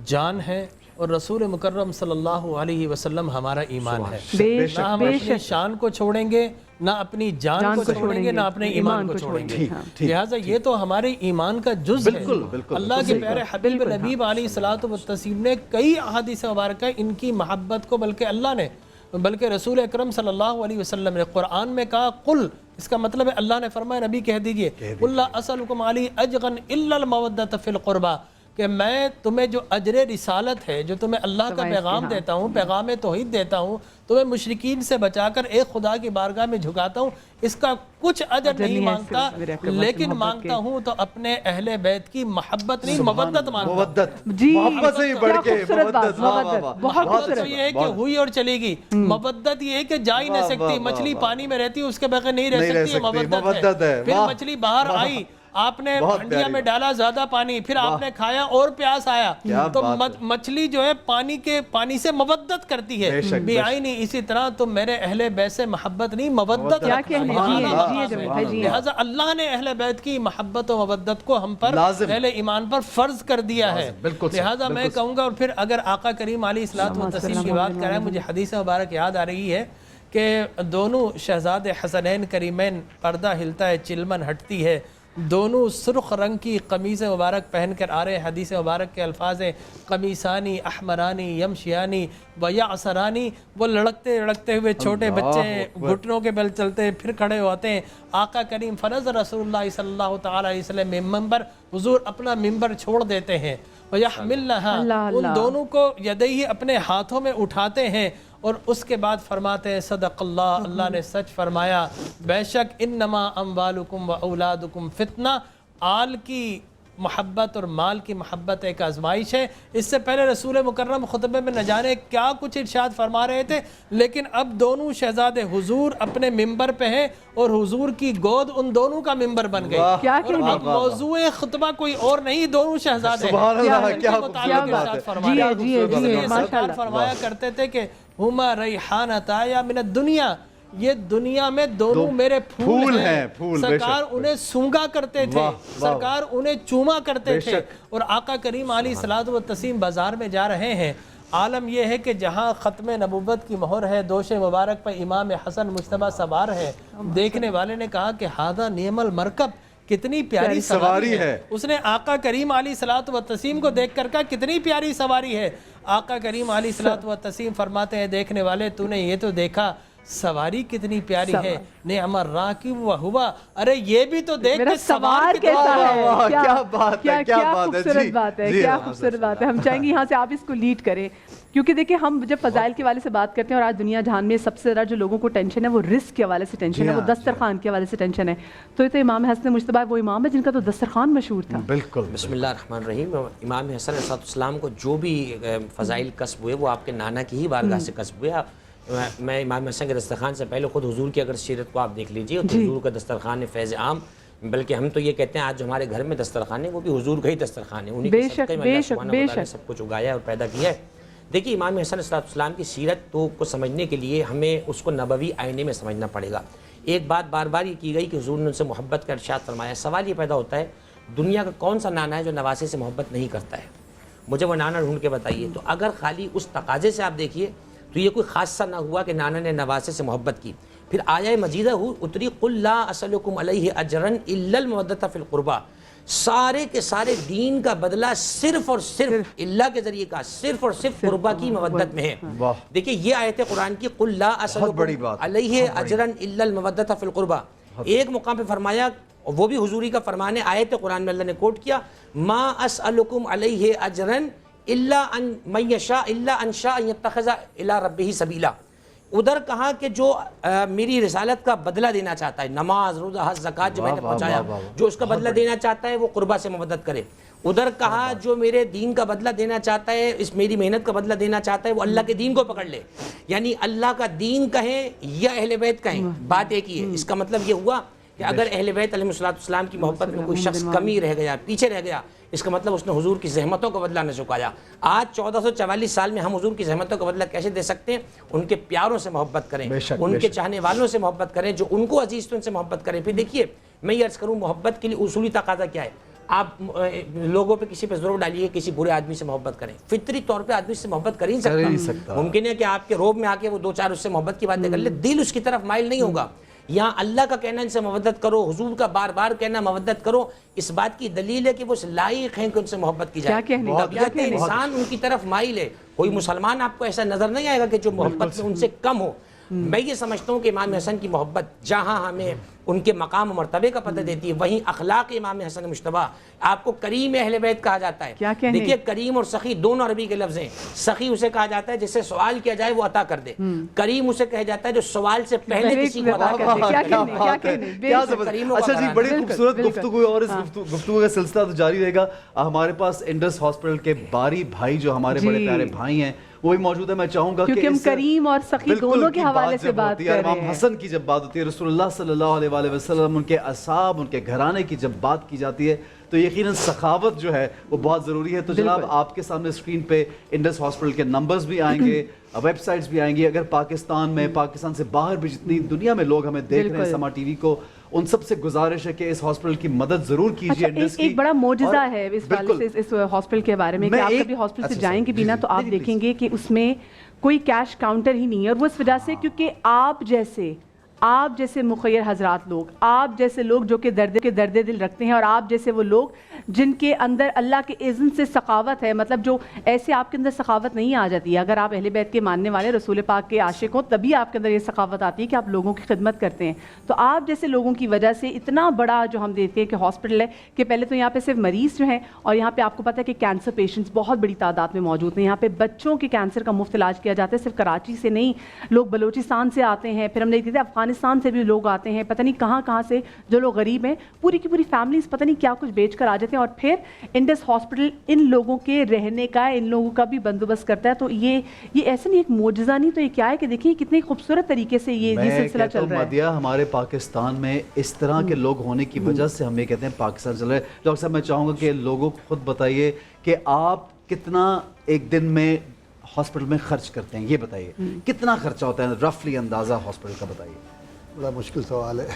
جان ہے، اور رسول مکرم صلی اللہ علیہ وسلم ہمارا ایمان ہے. نہ ہم اپنی شان کو چھوڑیں گے، نہ اپنی جان کو چھوڑیں گے، نہ اپنے ایمان کو چھوڑیں گے. لہٰذا یہ تو ہمارے ایمان کا جز ہے. اللہ کے پیارے حبیب نبی علیہ الصلوۃ والتسلیم نے کئی احادیث مبارکہ ان کی محبت کو، بلکہ رسول اکرم صلی اللہ علیہ وسلم نے قرآن میں کہا قل، اس کا مطلب ہے اللہ نے فرمایا نبی کہہ دیجئے قل لا اسألکم علیہ اجرا الا المودۃ فی القربى، کہ میں تمہیں جو اجر رسالت ہے، جو تمہیں اللہ کا پیغام دیتا ہوں، پیغام توحید دیتا ہوں، تمہیں مشرکین سے بچا کر ایک خدا کی بارگاہ میں جھکاتا ہوں، اس کا کچھ اجر نہیں مانگتا، لیکن مانگتا ہوں تو اپنے اہل بیت کی محبت نہیں، مودت مانگتا ہوں. محبت سے ہی بڑھ کے محبت تو یہ ہے کہ ہوئی اور چلے گی، مودت یہ ہے کہ جا ہی نہیں سکتی، مچھلی پانی میں رہتی ہے اس کے بغیر نہیں رہ سکتی، مودت ہے. پھر مچھلی باہر آئی، آپ نے ہنڈیا میں ڈالا زیادہ پانی، پھر آپ نے کھایا اور پیاس آیا، تو مچھلی جو ہے پانی سے مودت کرتی ہے. بے آئینی اسی طرح تو میرے اہل بیت سے محبت نہیں، مودت رکھنا. لہٰذا اللہ نے اہل بیت کی محبت و مودت کو ہم پر، اہل ایمان پر فرض کر دیا ہے. لہٰذا میں کہوں گا، اور پھر اگر آقا کریم علیہ الصلوۃ والتسلیم کی بات کریں، مجھے حدیث مبارک یاد آ رہی ہے کہ دونوں شہزاد حسنین کریمین، پردہ ہلتا ہے، چلمن ہٹتی ہے، دونوں سرخ رنگ کی قمیض مبارک پہن کر آ رہے ہیں. حدیث مبارک کے الفاظ ہیں قمیصانی احمرانی یمشیانی ویعصرانی، وہ لڑکتے لڑکتے ہوئے چھوٹے بچے گھٹنوں کے بل چلتے پھر کھڑے ہوتے ہیں. آقا کریم فرض رسول اللہ صلی اللہ تعالیٰ علیہ وسلم ممبر، حضور اپنا ممبر چھوڑ دیتے ہیں، وَيَحْمِلْنَهَا، ان دونوں کو یدیہ اپنے ہاتھوں میں اٹھاتے ہیں، اور اس کے بعد فرماتے ہیں صدق اللہ، اللہ نے سچ فرمایا، بے شک انما اموالکم و اولادکم فتنہ، آل کی محبت اور مال کی محبت ایک آزمائش ہے. اس سے پہلے رسول مکرم خطبے میں نہ جانے کیا کچھ ارشاد فرما رہے تھے، لیکن اب دونوں شہزادے حضور اپنے ممبر پہ ہیں، اور حضور کی گود ان دونوں کا ممبر بن گئی. اور اب موضوع خطبہ کوئی اور نہیں، دونوں شہزادے فرمایا کرتے تھے کہ ہما ریحانتا من الدنیا، یہ دنیا میں دونوں میرے پھول ہیں. سرکار انہیں سونگا کرتے تھے، سرکار انہیں چوما کرتے تھے. اور آقا کریم علیہ الصلوۃ والتسلیم بازار میں جا رہے ہیں، عالم یہ ہے کہ جہاں ختم نبوت کی مہر ہے، دوش مبارک پر امام حسن مجتبیٰ سوار ہے، دیکھنے والے نے کہا کہ ہذا نعم المرکب، کتنی پیاری سواری ہے. اس نے آقا کریم علیہ الصلوۃ والتسلیم کو دیکھ کر کہا کتنی پیاری سواری ہے. آقا کریم علیہ الصلوۃ والتسلیم فرماتے ہیں دیکھنے والے، تو نے یہ تو دیکھا سواری کتنی پیاری ہے، نعم الراکب وہوا، ارے یہ بھی تو دیکھ کہ سوار کیسا ہے. کیا بات ہے، کیا خوبصورت بات ہے، کیا خوبصورت بات ہے. ہم چاہیں گے یہاں سے آپ اس کو لیڈ کریں، کیونکہ دیکھیں ہم جب فضائل کے حوالے سے بات کرتے ہیں، اور آج دنیا جہان میں سب سے زیادہ جو لوگوں کو ٹینشن ہے وہ رزق کے حوالے سے ٹینشن ہے، وہ دسترخوان کے حوالے سے ٹینشن ہے. تو یہ تو امام حسن مجتبیٰ وہ امام ہے جن کا تو دسترخوان مشہور تھا. بالکل. بسم اللہ الرحمن الرحیم. امام حسن علیہ السلام کو جو بھی فضائل کسب ہوئے وہ آپ کے نانا کی ہی بارگاہ سے کسب ہوئے. میں امام حسن کے دسترخوان سے پہلے خود حضور کی اگر سیرت کو آپ دیکھ لیجئے، تو حضور کا دسترخوان فیض عام، بلکہ ہم تو یہ کہتے ہیں آج جو ہمارے گھر میں دسترخوان ہے وہ بھی حضور کا ہی دسترخوان ہے، انہی کے صدقے میں اللہ سبحانہ وتعالی نے سب کچھ اگایا اور پیدا کیا ہے. دیکھیے امام حسن علیہ السلام کی سیرت کو سمجھنے کے لیے ہمیں اس کو نبوی آئینے میں سمجھنا پڑے گا. ایک بات بار بار یہ کی گئی کہ حضور نے ان سے محبت کا ارشاد فرمایا. سوال یہ پیدا ہوتا ہے دنیا کا کون سا نانا ہے جو نواسے سے محبت نہیں کرتا ہے؟ مجھے وہ نانا ڈھونڈ کے بتائیے. تو اگر خالی اس تقاضے سے آپ دیکھیے تو یہ کوئی خاصہ نہ ہوا کہ نانا نے نواسے سے محبت کی. پھر آیہ مجیدہ اتری قل لا اسألکم علیہ اجرا الا المودۃ فی القربى، سارے کے سارے دین کا بدلہ صرف اور صرف اللہ کے ذریعے کا صرف اور صرف قربہ کی مودت میں ہے. دیکھیے یہ آیت قرآن کی قل لا اسألکم علیہ اجرا الا المودۃ فی القربى. ایک مقام پہ فرمایا اور وہ بھی حضوری کا فرمان ہے، آیت قرآن میں اللہ نے کوٹ کیا، ما اسألکم علیہ اجرن الا ان من یشاء الا ان شاء ان یتخذ الی ربہ سبیلا. ادھر کہا کہ جو میری رسالت کا بدلہ دینا چاہتا ہے، نماز، روزہ، حج، زکوٰۃ جو میں نے پہنچایا، جو اس کا بدلہ دینا چاہتا ہے وہ قربا سے مدد کرے. ادھر کہا جو میرے دین کا بدلہ دینا چاہتا ہے، اس میری محنت کا بدلہ دینا چاہتا ہے، وہ اللہ کے دین کو پکڑ لے. یعنی اللہ کا دین کہیں یا اہل بیت کہیں، بات ایک ہی ہے. اس کا مطلب یہ ہوا کہ اگر اہل بیت علیہ السلام کی محبت میں کوئی شخص کمی رہ گیا، پیچھے رہ گیا، اس کا مطلب اس نے حضور کی زحمتوں کا بدلہ نہ چکایا. آج 1444 سال میں ہم حضور کی زحمتوں کا بدلہ کیسے دے سکتے ہیں؟ ان کے پیاروں سے محبت کریں، ان کے چاہنے والوں سے محبت کریں، جو ان کو عزیز تو ان سے محبت کریں. پھر دیکھیے میں یہ عرض کروں، محبت کے لیے اصولی تقاضا کیا ہے؟ آپ لوگوں پہ کسی پہ ضرور ڈالیے کسی برے آدمی سے محبت کریں. فطری طور پہ آدمی سے محبت کر ہی نہیں سکتا. ممکن ہے کہ آپ کے روب میں آ کے وہ 2-4 اس سے محبت کی باتیں کر لے، دل اس کی طرف مائل نہیں ہوگا. یہاں اللہ کا کہنا ان سے مودت کرو، حضور کا بار بار کہنا مودت کرو، اس بات کی دلیل ہے کہ وہ لائق ہیں کہ ان سے محبت کی جائے. طبیعت انسان ان کی طرف مائل ہے. کوئی مسلمان آپ کو ایسا نظر نہیں آئے گا کہ جو محبت میں ان سے کم ہو. میں یہ سمجھتا ہوں کہ امام حسن کی محبت جہاں ہمیں ان کے مقام و مرتبے کا پتہ دیتی ہے، وہیں اخلاق امام حسن مجتبیٰ. آپ کو کریم اہل بیت کہا جاتا ہے. دیکھیے کریم اور سخی دونوں عربی کے لفظ ہیں. سخی اسے کہا جاتا ہے جس سے سوال کیا جائے وہ عطا کر دے. کریم اسے کہا جاتا ہے جو سوال سے پہلے کسی کو عطا کر دے. اچھا جی، بڑی خوبصورت گفتگو، اور اس گفتگو کا سلسلہ تو جاری رہے گا. ہمارے پاس انڈس ہاسپٹل کے باری بھائی جو ہمارے بڑے پیارے بھائی ہیں وہ بھی موجود ہے. میں چاہوں گا کہ ہم کریم اور سخی دونوں کے حوالے سے بات کر رہے ہیں. امام حسن کی جب بات ہوتی ہے، رسول اللہ صلی اللہ علیہ وآلہ وسلم، ان کے اصحاب، ان کے گھرانے کی جب بات کی جاتی ہے تو یقیناً سخاوت جو ہے وہ بہت ضروری ہے. تو جناب آپ کے سامنے اسکرین پہ انڈس ہاسپٹل کے نمبرز بھی آئیں گے، ویب سائٹس بھی آئیں گی. اگر پاکستان میں، پاکستان سے باہر بھی جتنی دنیا میں لوگ ہمیں دیکھ رہے ہیں سما ٹی وی کو، ان سب سے گزارش ہے کہ اس ہاسپٹل کی مدد ضرور کیجیے. ایک بڑا معجزہ ہے اس ہاسپٹل کے بارے میں کہ آپ کبھی ہاسپٹل سے جائیں گے بھی نا تو آپ دیکھیں گے کہ اس میں کوئی کیش کاؤنٹر ہی نہیں ہے. اور وہ اس وجہ سے کیونکہ آپ جیسے مخیر حضرات لوگ، آپ جیسے لوگ جو کہ درد دل رکھتے ہیں، اور آپ جیسے وہ لوگ جن کے اندر اللہ کے اذن سے سخاوت ہے، مطلب جو ایسے آپ کے اندر سخاوت نہیں آ جاتی ہے. اگر آپ اہل بیت کے ماننے والے، رسول پاک کے عاشق ہوں، تبھی آپ کے اندر یہ سخاوت آتی ہے کہ آپ لوگوں کی خدمت کرتے ہیں. تو آپ جیسے لوگوں کی وجہ سے اتنا بڑا جو ہم دیکھتے ہیں کہ ہاسپٹل ہے کہ پہلے تو یہاں پہ صرف مریض جو ہیں، اور یہاں پہ آپ کو پتہ ہے کہ کینسر پیشنٹس بہت بڑی تعداد میں موجود ہیں. یہاں پہ بچوں کے کینسر کا مفت علاج کیا جاتا ہے. صرف کراچی سے نہیں، لوگ بلوچستان سے آتے ہیں، پھر ہم دیکھتے تھے افغانستان سے بھی لوگ آتے ہیں، پتہ نہیں کہاں سے جو لوگ غریب ہیں، پوری کی پوری فیملیز پتہ نہیں کیا کچھ بیچ کر آ جاتے ہیں. اور پھر انڈس ہاسپٹل ان لوگوں کے رہنے کا، ان لوگوں کا بھی بندوبست کرتا ہے. تو یہ ایسا نہیں، ایک معجزہ نہیں، تو یہ کیا ہے کہ دیکھیں کتنے خوبصورت طریقے سے یہ سلسلہ چل رہا ہے. مدیہ ہمارے پاکستان میں اس طرح کے لوگ ہونے کی وجہ سے ہم یہ کہتے ہیں پاکستان چل رہا ہے. ڈاکٹر صاحب میں چاہوں گا کہ لوگوں کو خود بتائیے کہ آپ کتنا ایک دن میں ہاسپٹل میں خرچ کرتے ہیں، یہ بتائیے کتنا خرچہ ہوتا ہے رفلی اندازہ ہاسپٹل کا بتائیے. بڑا مشکل سوال ہے.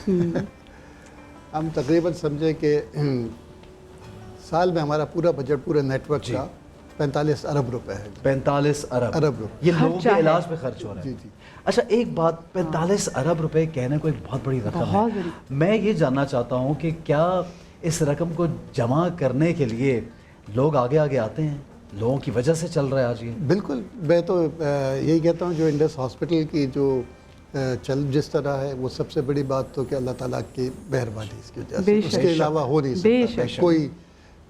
ہم تقریباً سمجھیں کہ سال میں ہمارا پورا بجٹ پورے نیٹ ورک کا 45 ارب روپے ہے. 45 ارب روپے یہ لوگوں کے علاج پہ خرچ ہو رہا ہے. جی. اچھا ایک بات، 45 ارب روپے کہنے کو ایک بہت بڑی رقم ہے. میں یہ جاننا چاہتا ہوں کہ کیا اس رقم کو جمع کرنے کے لیے لوگ آگے آتے ہیں؟ لوگوں کی وجہ سے چل رہا ہے آج یہ. بالکل، میں تو یہی کہتا ہوں جو انڈس ہاسپٹل کی جو جس طرح ہے وہ سب سے بڑی بات تو کہ اللہ تعالیٰ کی مہربانی اس کی وجہ سے، اس کے علاوہ ہو نہیں سکتا.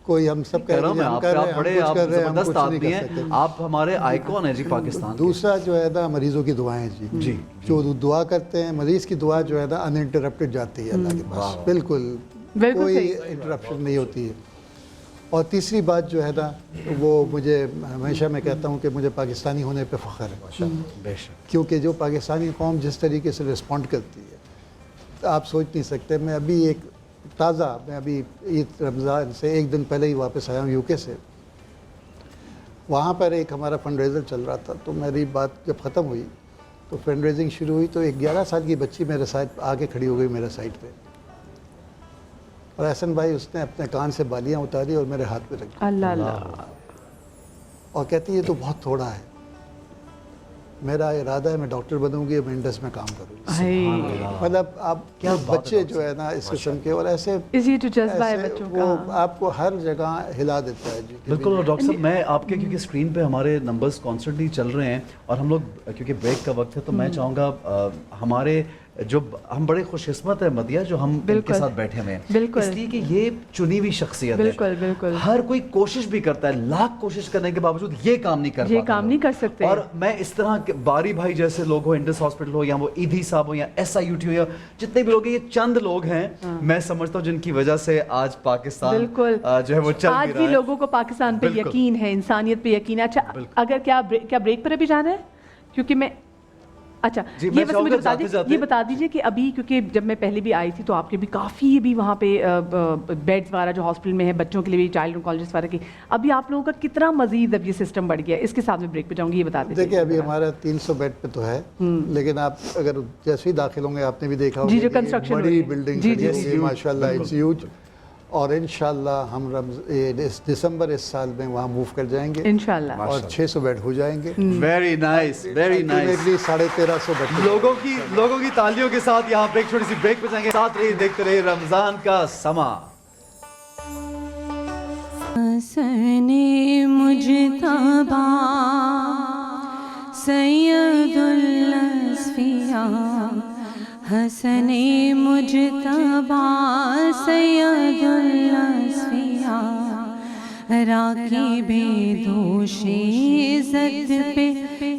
کوئی ہم سب کہہ رہے ہیں، ہم زبردست آدمی ہیں، آپ ہمارے آئیکن ہیں جی پاکستان. دوسرا جو ہے نا مریضوں کی دعائیں جی جو دعا کرتے ہیں، مریض کی دعا جو ہے نا ان انٹرپٹڈ جاتی ہے اللہ کے پاس، بالکل کوئی انٹرپشن نہیں ہوتی ہے. اور تیسری بات جو ہے نا وہ مجھے ہمیشہ میں کہتا ہوں کہ مجھے پاکستانی ہونے پہ فخر ہے، کیونکہ جو پاکستانی قوم جس طریقے سے رسپونڈ کرتی ہے آپ سوچ نہیں سکتے. میں ابھی عید رمضان سے ایک دن پہلے ہی واپس آیا ہوں یو کے سے. وہاں پر ایک ہمارا فنڈ ریزر چل رہا تھا، تو میری بات جب ختم ہوئی تو فنڈ ریزنگ شروع ہوئی تو ایک 11 سال کی بچی میرے ساتھ آ کے کھڑی ہو گئی میرے سائٹ پہ، اور احسن بھائی اس نے اپنے کان سے بالیاں اتاری اور میرے ہاتھ پہ رکھی اور کہتی یہ تو بہت تھوڑا ہے، میرا ارادہ ہے میں ڈاکٹر بنوں گی، میں انڈس میں کام کروں گی. مطلب آپ کیا بچے جو ہے نا اس قسم کے، اور ایسے وہ آپ کو ہر جگہ ہلا دیتا ہے. بالکل. اور ڈاکٹر صاحب میں آپ کے کیونکہ اسکرین پہ ہمارے نمبرز کانسٹنٹلی چل رہے ہیں اور ہم لوگ کیونکہ بریک کا وقت ہے تو میں چاہوں گا ہمارے جو ہم بڑے خوش قسمت ہیں مدیہ جو ہم ان کے ساتھ بیٹھے ہوئے ہیں، اس لیے کہ یہ چنی ہوئی شخصیت ہے. ہر کوئی کوشش بھی کرتا ہے، لاکھ کوشش کرنے کے باوجود یہ کام نہیں کر سکتے. اور میں اس طرح باری بھائی جیسے لوگ ہو، انڈس ہاسپٹل ہو یا وہ ایدھی صاحب ہو یا SIUT ہو یا جتنے بھی لوگ ہیں، یہ چند لوگ ہیں میں سمجھتا ہوں جن کی وجہ سے آج پاکستان جو ہے وہ چل بھی رہا ہے. آج بھی لوگوں کو پاکستان پہ یقین ہے، انسانیت پہ یقین ہے. اچھا اگر کیا بریک پر ابھی جانا ہے؟ کیونکہ میں اچھا یہ بس مجھے یہ بتا دیجیے کہ ابھی کیونکہ جب میں پہلے بھی آئی تھی تو آپ کے بھی کافی ابھی وہاں پہ بیڈز وغیرہ جو ہاسپٹل میں ہے بچوں کے لیے بھی، چائلڈ انکالوجسٹ وغیرہ کی، ابھی آپ لوگوں کا کتنا مزید اب یہ سسٹم بڑھ گیا؟ اس کے ساتھ میں بریک پہ جاؤں گی، یہ بتا دیجیے. دیکھیں ابھی ہمارا 300 بیڈ پہ تو ہے، لیکن آپ اگر جیسے ہی داخل ہوں گے آپ نے بھی دیکھا ہوگا جو کنسٹرکشن بڑی بلڈنگ ماشاء اللہ اٹس ہیوج. اور انشاءاللہ ہم دسمبر اس سال میں وہاں موو کر جائیں گے انشاءاللہ، اور 600 بیڈ ہو جائیں گے. Very nice, very nice. 1350 bed لوگوں کی تالیوں کے ساتھ یہاں پہ ایک چھوٹی سی بریک پہ جائیں گے. ساتھ رہیے، دیکھتے رہیے رمضان کا سما. حسن مجتبی سید الاصفیاء، حسن مجتبی سید الاصفیاء، راکب دوش عزت پہ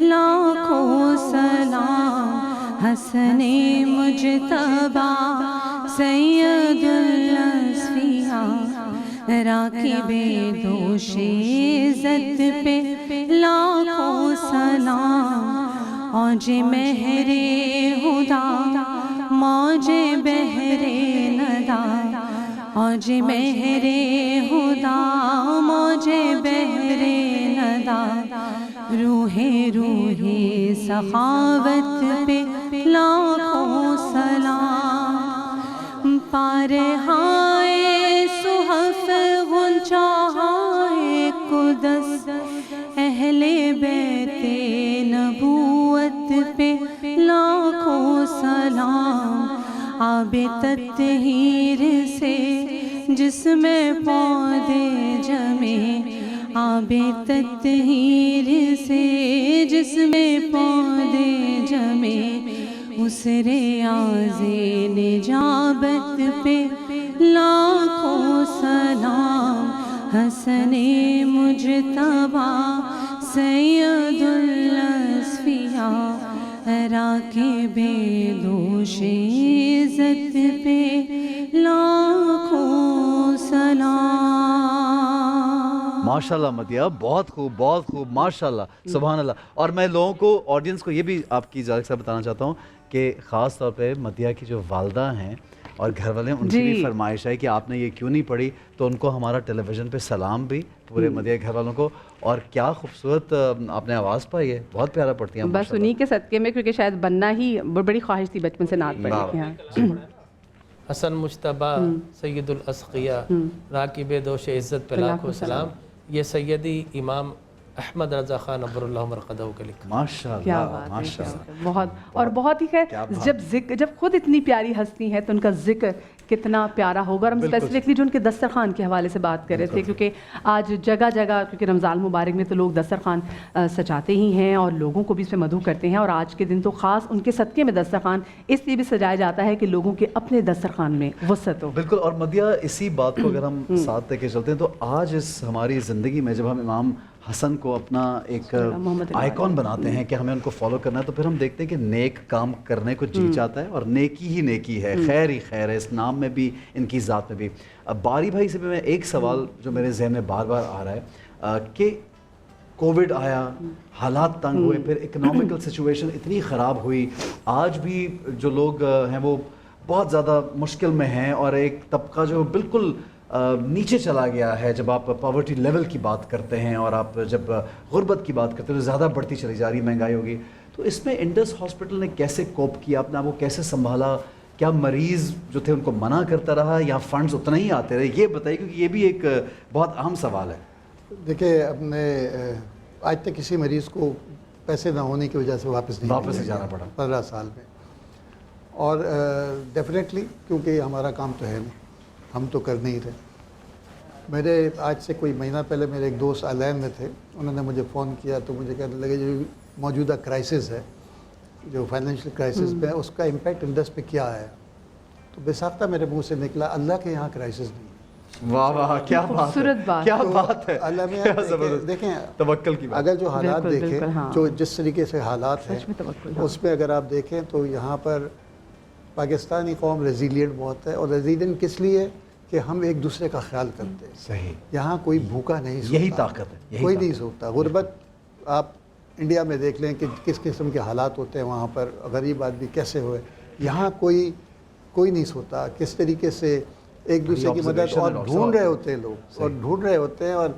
لاکھوں سلام. حسن مجتبی سید الاصفیاء، راکب دوش عزت پہ لاکھوں سلام. اوج مہر ہدا موج بحر ندا، اوج مہر ہدا موج بحر ندا، روح سخاوت پہ لاکھوں سلام. پارہائے صحف غنچہائے قدس، اہل بیت نبوت پہ لاکھوں سلام. آب تطہیر سے جس میں پودے جمے، آب تطہیر سے جس میں پودے جمے، اس ریاض نجابت پہ لاکھوں سلام. حسن مجتبی سید الاصفیاء، راکب دوش عزت پہ لاکھوں سلام. ماشاءاللہ مدیہ، بہت خوب بہت خوب، ماشاءاللہ سبحان اللہ. اور میں لوگوں کو، آڈینس کو یہ بھی آپ کی اجازت سے بتانا چاہتا ہوں کہ خاص طور پہ مدیہ کی جو والدہ ہیں اور گھر والے ہیں، ان کی بھی فرمائش ہے کہ آپ نے یہ کیوں نہیں پڑھی، تو ان کو ہمارا ٹیلی ویژن پہ سلام بھی پورے مدیہ گھر والوں کو. اور کیا خوبصورت آپ نے آواز پائی ہے، بہت پیارا پڑھتی ہیں بس انہی کے صدقے میں، کیونکہ شاید بننا ہی بڑی خواہش تھی بچپن سے نعت پڑھنے کی. حسن مجتبی سید الاسقیاء، راکب دوش عزت پہ لاکھوں سلام. یہ سیدی امام احمد رضا خان عبر اللہ مرقدہ کا لکھا. ماشاءاللہ ماشاءاللہ، بہت اور بہت ہی خیر. جب خود اتنی پیاری ہستی ہے تو ان کا ذکر کتنا پیارا ہوگا. اور ہم اسپیسیفکلی جو ان کے دسترخوان کے حوالے سے بات کر رہے تھے، کیونکہ آج جگہ جگہ، کیونکہ رمضان مبارک میں تو لوگ دسترخوان سجاتے ہی ہیں اور لوگوں کو بھی اس میں مدعو کرتے ہیں، اور آج کے دن تو خاص ان کے صدقے میں دسترخوان اس لیے بھی سجایا جاتا ہے کہ لوگوں کے اپنے دسترخوان میں وسعت ہو. بالکل. اور مدیہ اسی بات کو اگر ہم ساتھ لے کے چلتے ہیں تو آج اس ہماری زندگی میں جب ہم امام حسن کو اپنا ایک آئیکن بناتے ہیں کہ ہمیں ان کو فالو کرنا ہے، تو پھر ہم دیکھتے ہیں کہ نیک کام کرنے کو جی چاہتا ہے، اور نیکی ہی نیکی ہے، خیر ہی خیر ہے، اس نام میں بھی ان کی ذات میں بھی. اب باری بھائی سے بھی میں ایک سوال جو میرے ذہن میں بار بار آ رہا ہے کہ کووڈ آیا، حالات تنگ ہوئے، پھر اکنامیکل سچویشن اتنی خراب ہوئی، آج بھی جو لوگ ہیں وہ بہت زیادہ مشکل میں ہیں، اور ایک طبقہ جو بالکل نیچے چلا گیا ہے. جب آپ پاورٹی لیول کی بات کرتے ہیں اور آپ جب غربت کی بات کرتے ہیں تو زیادہ بڑھتی چلی جا رہی، مہنگائی ہوگی. تو اس میں انڈس ہاسپٹل نے کیسے کوپ کیا، اپنے آپ کو کیسے سنبھالا؟ کیا مریض جو تھے ان کو منع کرتا رہا یا فنڈز اتنا ہی آتے رہے؟ یہ بتائیے، کیونکہ یہ بھی ایک بہت اہم سوال ہے. دیکھیں، اپنے آج تک کسی مریض کو پیسے نہ ہونے کی وجہ سے واپس جانا پڑا 15 سال میں. اور ڈیفینیٹلی کیونکہ ہمارا کام تو ہے نہیں، ہم تو کر نہیں رہے. میرے آج سے کوئی مہینہ پہلے میرے ایک دوست آلین میں تھے، انہوں نے مجھے فون کیا تو مجھے کہنے لگے جو موجودہ کرائسس ہے جو فائنینشیل کرائسس پہ اس کا امپیکٹ انڈس پہ کیا ہے، تو بے ساختہ میرے منہ سے نکلا اللہ کے یہاں کرائسس نہیں ہے۔ واہ واہ کیا بات، کیا بات ہے، اللہ میں دیکھیں توکل کی بات۔ اگر جو حالات دیکھیں جو جس طریقے سے حالات ہیں اس میں اگر آپ دیکھیں تو یہاں پر پاکستانی قوم ریزیلینٹ بہت ہے، اور ریزیلینٹ کس لیے کہ ہم ایک دوسرے کا خیال کرتے ہیں۔ صحیح، یہاں کوئی بھوکا نہیں سوتا، یہی طاقت ہے، کوئی نہیں سوتا۔ غربت آپ انڈیا میں دیکھ لیں کہ کس قسم کے حالات ہوتے ہیں وہاں پر، غریب آدمی کیسے ہوئے، یہاں کوئی نہیں سوتا۔ کس طریقے سے ایک دوسرے کی مدد اور ڈھونڈ رہے ہوتے ہیں لوگ، اور ڈھونڈ رہے ہوتے ہیں، اور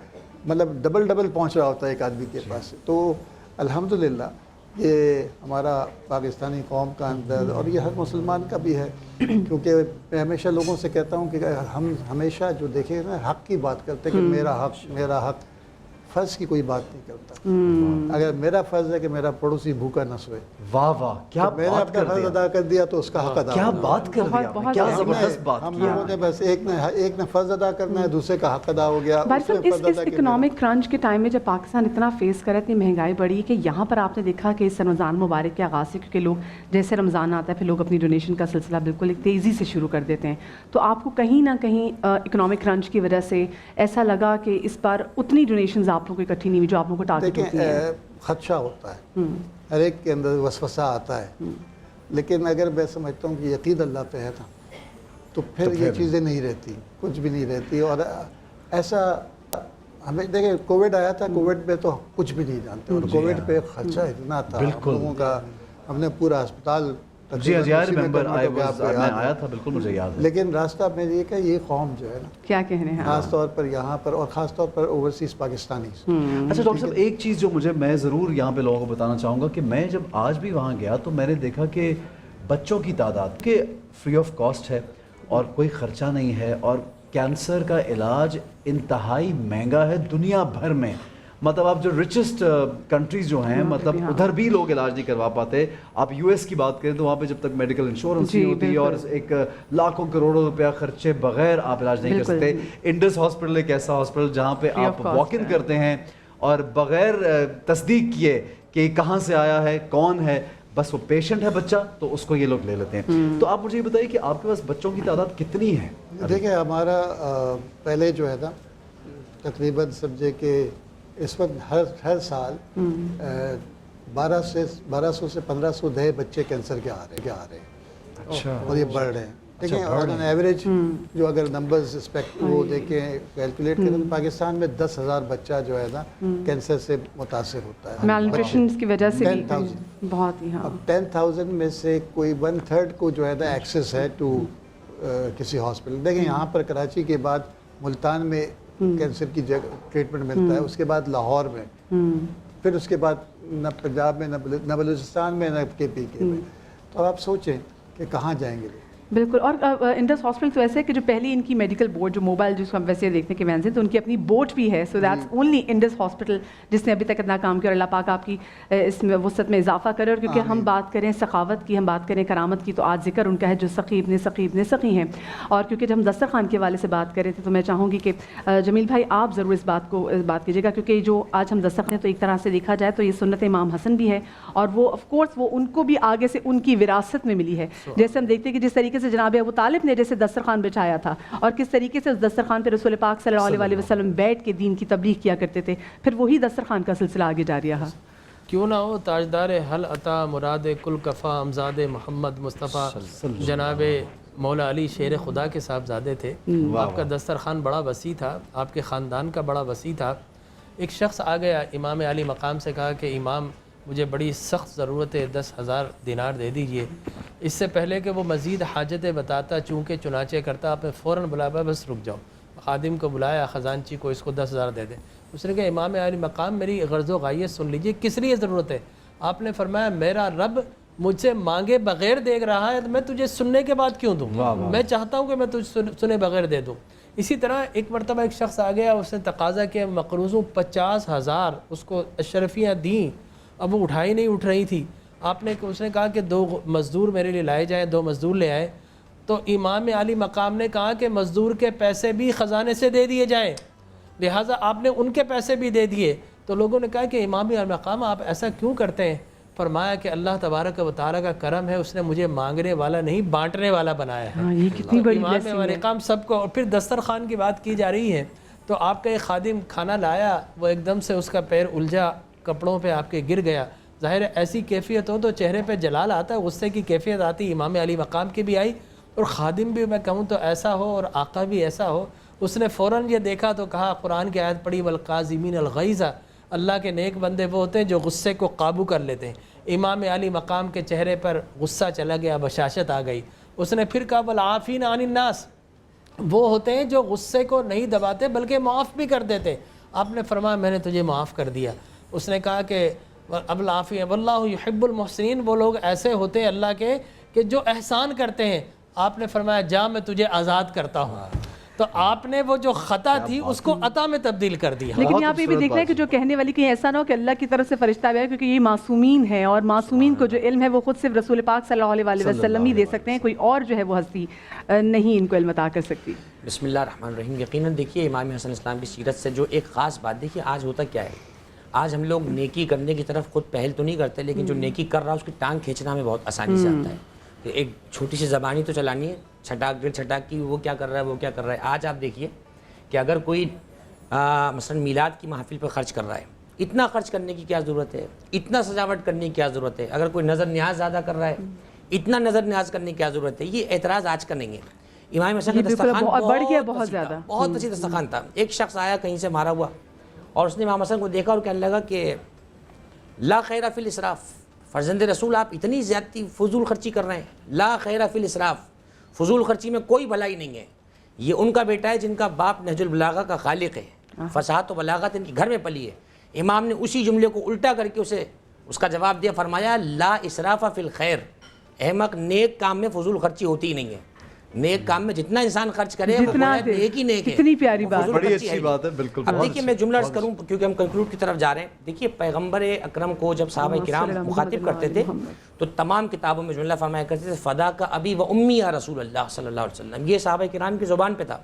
مطلب ڈبل پہنچ رہا ہوتا ہے ایک آدمی کے پاس۔ تو الحمدللہ یہ ہمارا پاکستانی قوم کا اندر، اور یہ ہر مسلمان کا بھی ہے، کیونکہ میں ہمیشہ لوگوں سے کہتا ہوں کہ ہم ہمیشہ جو دیکھیں نا حق کی بات کرتے ہیں کہ میرا حق، فرض کی کوئی بات نہیں کرتا۔ اگر میرا فرض ہے کہ میرا پڑوسی بھوکا نہ سوئے، واہ واہ کیا میں نے اپنا فرض ادا کر دیا تو اس کا حق ادا، کیا بات کر دیا، کیا زبردست بات ہم لوگوں نے بس ایک نے فرض ادا کرنا ہے، دوسرے کا حق ادا ہو گیا۔ اس اکنامک کرنچ کے ٹائم میں جب پاکستان اتنا فیس کرا، اتنی مہنگائی بڑھی کہ یہاں پر آپ نے دیکھا کہ اس رمضان مبارک کے آغاز سے، کیونکہ لوگ جیسے رمضان آتا ہے پھر لوگ اپنی ڈونیشن کا سلسلہ بالکل ایک تیزی سے شروع کر دیتے ہیں، تو آپ کو کہیں نہ کہیں اکنامک کرنچ کی وجہ سے ایسا لگا کہ اس بار اتنی ڈونیشنز آپ لوگوں کو اکٹھی نہیں ہوئی جو آپ لوگوں کو ٹارگٹ ہوتی ہیں؟ خدشہ ہوتا ہے، ہر ایک کے اندر وسوسہ آتا ہے، لیکن اگر میں سمجھتا ہوں کہ یقین اللہ پہ ہے نا تو پھر یہ چیزیں نہیں رہتی، کچھ بھی نہیں رہتی۔ اور ایسا ہمیں دیکھیں کووڈ آیا تھا، کووڈ میں تو کچھ بھی نہیں جانتے، اور کووڈ پہ خرچہ اتنا تھا لوگوں کا، ہم نے پورا ہسپتال جی میں آیا تھا، بالکل مجھے یاد ہے۔ لیکن راستہ میں یہ کہ یہ قوم جو ہے نا کیا کہہ رہے ہیں خاص طور پر یہاں پر، اور خاص طور پر اوورسیز پاکستانی۔ اچھا ڈاکٹر صاحب ایک چیز جو میں ضرور یہاں پہ لوگوں کو بتانا چاہوں گا کہ میں جب آج بھی وہاں گیا تو میں نے دیکھا کہ بچوں کی تعداد کہ فری آف کاسٹ ہے اور کوئی خرچہ نہیں ہے، اور کینسر کا علاج انتہائی مہنگا ہے دنیا بھر میں۔ مطلب آپ جو رچسٹ کنٹریز جو ہیں مطلب ادھر بھی لوگ علاج نہیں کروا پاتے۔ آپ یو ایس کی بات کریں تو وہاں پہ جب تک میڈیکل انشورنس نہیں ہوتی اور ایک لاکھوں کروڑوں روپیہ خرچے بغیر آپ علاج نہیں کر سکتے۔ انڈس ہاسپٹل ایک ایسا ہاسپٹل جہاں پہ آپ واک ان کرتے ہیں اور بغیر تصدیق کیے کہ کہاں سے آیا ہے، کون ہے، بس وہ پیشنٹ ہے بچہ تو اس کو یہ لوگ لے لیتے ہیں۔ تو آپ مجھے یہ بتائیے کہ آپ کے پاس بچوں کی تعداد کتنی ہے؟ دیکھیں ہمارا پہلے جو ہے نا تقریباً سمجھے کہ اس وقت ہر سال 1200 سے 1500 نئے بچے کینسر کے آ رہے ہیں، اور یہ بڑھ رہے ہیں۔ دیکھیں اور آن ایوریج جو اگر نمبرز وہ دیکھیں کیلکولیٹ کریں تو پاکستان میں 10,000 بچہ جو ہے نا کینسر سے متاثر ہوتا ہے، میل نیوٹریشن کی وجہ سے بہت ہی۔ اب 10,000 میں سے کوئی 1/3 کو جو ہے نا ایکسیس ہے ٹو کسی ہاسپٹل۔ دیکھیں یہاں پر کراچی کے بعد ملتان میں کینسر کی ٹریٹمنٹ ملتا ہے، اس کے بعد لاہور میں، پھر اس کے بعد نہ پنجاب میں، نہ بلوچستان میں، نہ کے پی کے میں۔ تو آپ سوچیں کہ کہاں جائیں گے لوگ۔ بالکل، اور انڈس ہاسپٹل تو ایسے ہے کہ جو پہلی ان کی میڈیکل بورڈ جو موبائل جس کو ہم ویسے دیکھنے کے وین سے، تو ان کی اپنی بورڈ بھی ہے، so that's only Indus hospital جس نے ابھی تک اتنا کام کیا، اور اللہ پاک آپ کی اس میں وسعت میں اضافہ کرے۔ اور کیونکہ ہم بات کریں سخاوت کی، ہم بات کریں کرامت کی، تو آج ذکر ان کا ہے جو سخی ابن سخی ہیں۔ اور کیونکہ جب ہم دسترخوان کے حوالے سے بات کر رہے تھے تو میں چاہوں گی کہ جمیل بھائی آپ ضرور اس بات کیجیے گا، کیونکہ جو آج ہم دسترخوان ہیں تو ایک طرح سے دیکھا جائے تو یہ سنت امام حسن بھی ہے، اور وہ آف کورس وہ ان کو بھی آگے سے ان کی وراثت میں ملی ہے۔ جیسے ہم دیکھتے ہیں کہ جس طریقے سے جناب ابو طالب نے جیسے دسترخوان بچھایا تھا، اور کس طریقے سے اس دسترخوان پہ رسول پاک صلی اللہ علیہ وسلم بیٹھ کے دین کی تبلیغ کیا کرتے تھے، پھر وہی دسترخوان کا سلسلہ آگے جاری رہا۔ کیوں نہ ہو تاجدار حل عطا مراد کل کفا امزاد محمد مصطفیٰ جناب مولا علی شیر خدا کے صاحبزادے تھے۔ آپ کا دسترخوان بڑا وسیع تھا، آپ کے خاندان کا بڑا وسیع تھا۔ ایک شخص آ گیا امام علی مقام سے، کہا کہ امام مجھے بڑی سخت ضرورت ہے، 10,000 دینار دے دیجئے۔ اس سے پہلے کہ وہ مزید حاجتیں بتاتا چونکہ چنانچہ کرتا، آپ نے فوراً بلایا بس رک جاؤ۔ خادم کو بلایا، خزانچی کو، اس کو 10,000 دے دے۔ اس نے کہا امام علی مقام میری غرض و غایت سن لیجئے، کس لیے ضرورت ہے؟ آپ نے فرمایا میرا رب مجھ سے مانگے بغیر دیکھ رہا ہے تو میں تجھے سننے کے بعد کیوں دوں؟ میں چاہتا ہوں کہ میں تجھے سنے بغیر دے دوں۔ اسی طرح ایک مرتبہ ایک شخص آ گیا، اس نے تقاضا کیا مقروضوں 50,000 اس کو اشرفیاں دیں، اب وہ اٹھائی نہیں اٹھ رہی تھی۔ اس نے کہا کہ 2 مزدور میرے لیے لائے جائیں، 2 مزدور لے آئے۔ تو امام علی مقام نے کہا کہ مزدور کے پیسے بھی خزانے سے دے دیے جائیں، لہٰذا آپ نے ان کے پیسے بھی دے دیے۔ تو لوگوں نے کہا کہ امام علی مقام آپ ایسا کیوں کرتے ہیں؟ فرمایا کہ اللہ تبارک و تعالیٰ کا کرم ہے، اس نے مجھے مانگنے والا نہیں بانٹنے والا بنایا ہے۔ یہ کتنی بڑی امام مقام سب کو۔ اور پھر دسترخوان کی بات کی جا رہی ہے تو آپ کا ایک خادم کھانا لایا، وہ ایک دم سے اس کا پیر الجھا، کپڑوں پہ آپ کے گر گیا۔ ظاہر ہے ایسی کیفیت ہو تو چہرے پہ جلال آتا ہے، غصے کی کیفیت آتی، امام علی مقام کی بھی آئی، اور خادم بھی میں کہوں تو ایسا ہو اور آقا بھی ایسا ہو۔ اس نے فوراً یہ دیکھا تو کہا، قرآن کی آیت پڑھی، والقاظمین الغیظ، اللہ کے نیک بندے وہ ہوتے ہیں جو غصے کو قابو کر لیتے ہیں۔ امام علی مقام کے چہرے پر غصہ چلا گیا، بشاشت آ گئی۔ اس نے پھر کہا، والعافین عن الناس، وہ ہوتے ہیں جو غصے کو نہیں دباتے بلکہ معاف بھی کر دیتے۔ آپ نے فرمایا میں نے تجھے معاف کر دیا۔ اس نے کہا کہ اب العافیہ واللہ یحب المحسنین، وہ لوگ ایسے ہوتے ہیں اللہ کے کہ جو احسان کرتے ہیں۔ آپ نے فرمایا جا میں تجھے آزاد کرتا ہوں۔ تو آپ نے وہ جو خطا تھی اس کو عطا میں تبدیل کر دیا۔ لیکن یہاں پہ بھی دیکھ رہے ہیں کہ جو کہنے والی کہیں ایسا نہ ہو کہ اللہ کی طرف سے فرشتہ آیا، کیونکہ یہ معصومین ہے، اور معصومین کو جو علم ہے وہ خود صرف رسول پاک صلی اللہ علیہ وسلم ہی دے سکتے ہیں، کوئی اور جو ہے وہ ہستی نہیں ان کو علم عطا کر سکتی۔ بسم اللہ الرحمن الرحیم۔ یقیناً دیکھیے امام حسن اسلام کی سیرت سے جو ایک خاص بات، دیکھیے آج ہوتا کیا ہے، آج ہم لوگ نیکی کرنے کی طرف خود پہل تو نہیں کرتے، لیکن جو نیکی کر رہا ہے اس کی ٹانگ کھینچنا ہمیں بہت آسانی سے آتا ہے۔ ایک چھوٹی سی زبانی تو چلانی ہے، چھٹاک گر چھٹاک کی، وہ کیا کر رہا ہے وہ کیا کر رہا ہے۔ آج آپ دیکھیے کہ اگر کوئی مثلا میلاد کی محفل پہ خرچ کر رہا ہے، اتنا خرچ کرنے کی کیا ضرورت ہے، اتنا سجاوٹ کرنے کی کیا ضرورت ہے۔ اگر کوئی نظر نیاز زیادہ کر رہا ہے، اتنا نظر نیاز کرنے کی کیا ضرورت ہے۔ یہ اعتراض آج کا نہیں ہے۔ امام حسن کا دسترخوان بہت اچھی دسترخوان تھا۔ ایک شخص آیا کہیں سے مارا ہوا، اور اس نے امام حسن کو دیکھا اور کہنے لگا کہ لا خیر فی الاسراف، فرزند رسول آپ اتنی زیادتی فضول خرچی کر رہے ہیں۔ لا خیر فی الاسراف، فضول خرچی میں کوئی بھلائی نہیں ہے۔ یہ ان کا بیٹا ہے جن کا باپ نہج البلاغہ کا خالق ہے، فصاحت و بلاغت ان کے گھر میں پلی ہے۔ امام نے اسی جملے کو الٹا کر کے اسے اس کا جواب دیا، فرمایا لا اسراف فی الخیر، احمق نیک کام میں فضول خرچی ہوتی ہی نہیں ہے۔ نیک کام میں جتنا انسان خرچ کرے وہ نیک ہی نیک ہے۔ کتنی پیاری بات، بڑی اچھی بات ہے، بالکل۔ اب دیکھیے میں جملہ عرض کروں کیونکہ ہم کنکلوڈ کی طرف جا رہے ہیں۔ دیکھیے پیغمبر اکرم کو جب صحابہ کرام مخاطب کرتے تھے تو تمام کتابوں میں جملہ فرمایا کرتے تھے، فدا کا ابی و امی یا رسول اللہ صلی اللہ علیہ وسلم۔ یہ صحابہ کرام کی زبان پہ تھا،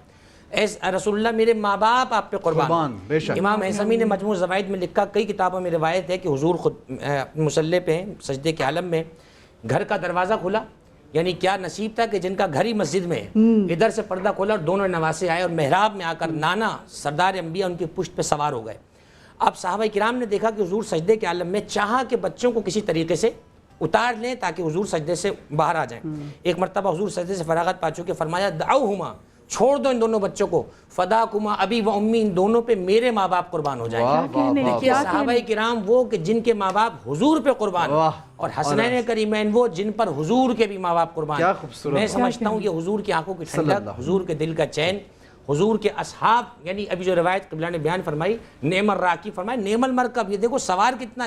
اے رسول اللہ میرے ماں باپ آپ پہ قربان۔ امام حسمی نے مجموع زوائد میں لکھا، کئی کتابوں میں روایت ہے کہ حضور خود مصلی پہ سجدے کے عالم میں گھر کا دروازہ کھلا، یعنی کیا نصیب تھا کہ جن کا گھر ہی مسجد میں ہے، ادھر سے پردہ کھولا اور دونوں نواسے آئے اور محراب میں آ کر نانا سردار انبیاء ان کی پشت پہ سوار ہو گئے۔ اب صحابہ کرام نے دیکھا کہ حضور سجدے کے عالم میں چاہا کہ بچوں کو کسی طریقے سے اتار لیں تاکہ حضور سجدے سے باہر آ جائیں۔ ایک مرتبہ حضور سجدے سے فراغت پا چکے فرمایا دعوہما، چھوڑ دو ان دونوں بچوں کو، فداکما ابی و امی، ان دونوں پہ میرے ماں باپ قربان ہو جائیں گے۔ دیکھیے صحابہ کرام وہ کہ جن کے ماں باپ حضور پہ قربان، اور حسنین کریمین وہ جن پر حضور کے بھی ماں باپ قربان۔ میں سمجھتا ہوں یہ حضور کی آنکھوں کی ٹھنڈک، حضور کے دل کا چین، حضور کے اصحاب، یعنی ابھی جو روایت قبلہ نے بیان فرمائی، نعم الراکی فرمایا، نعم المرکب، یہ دیکھو سوار کتنا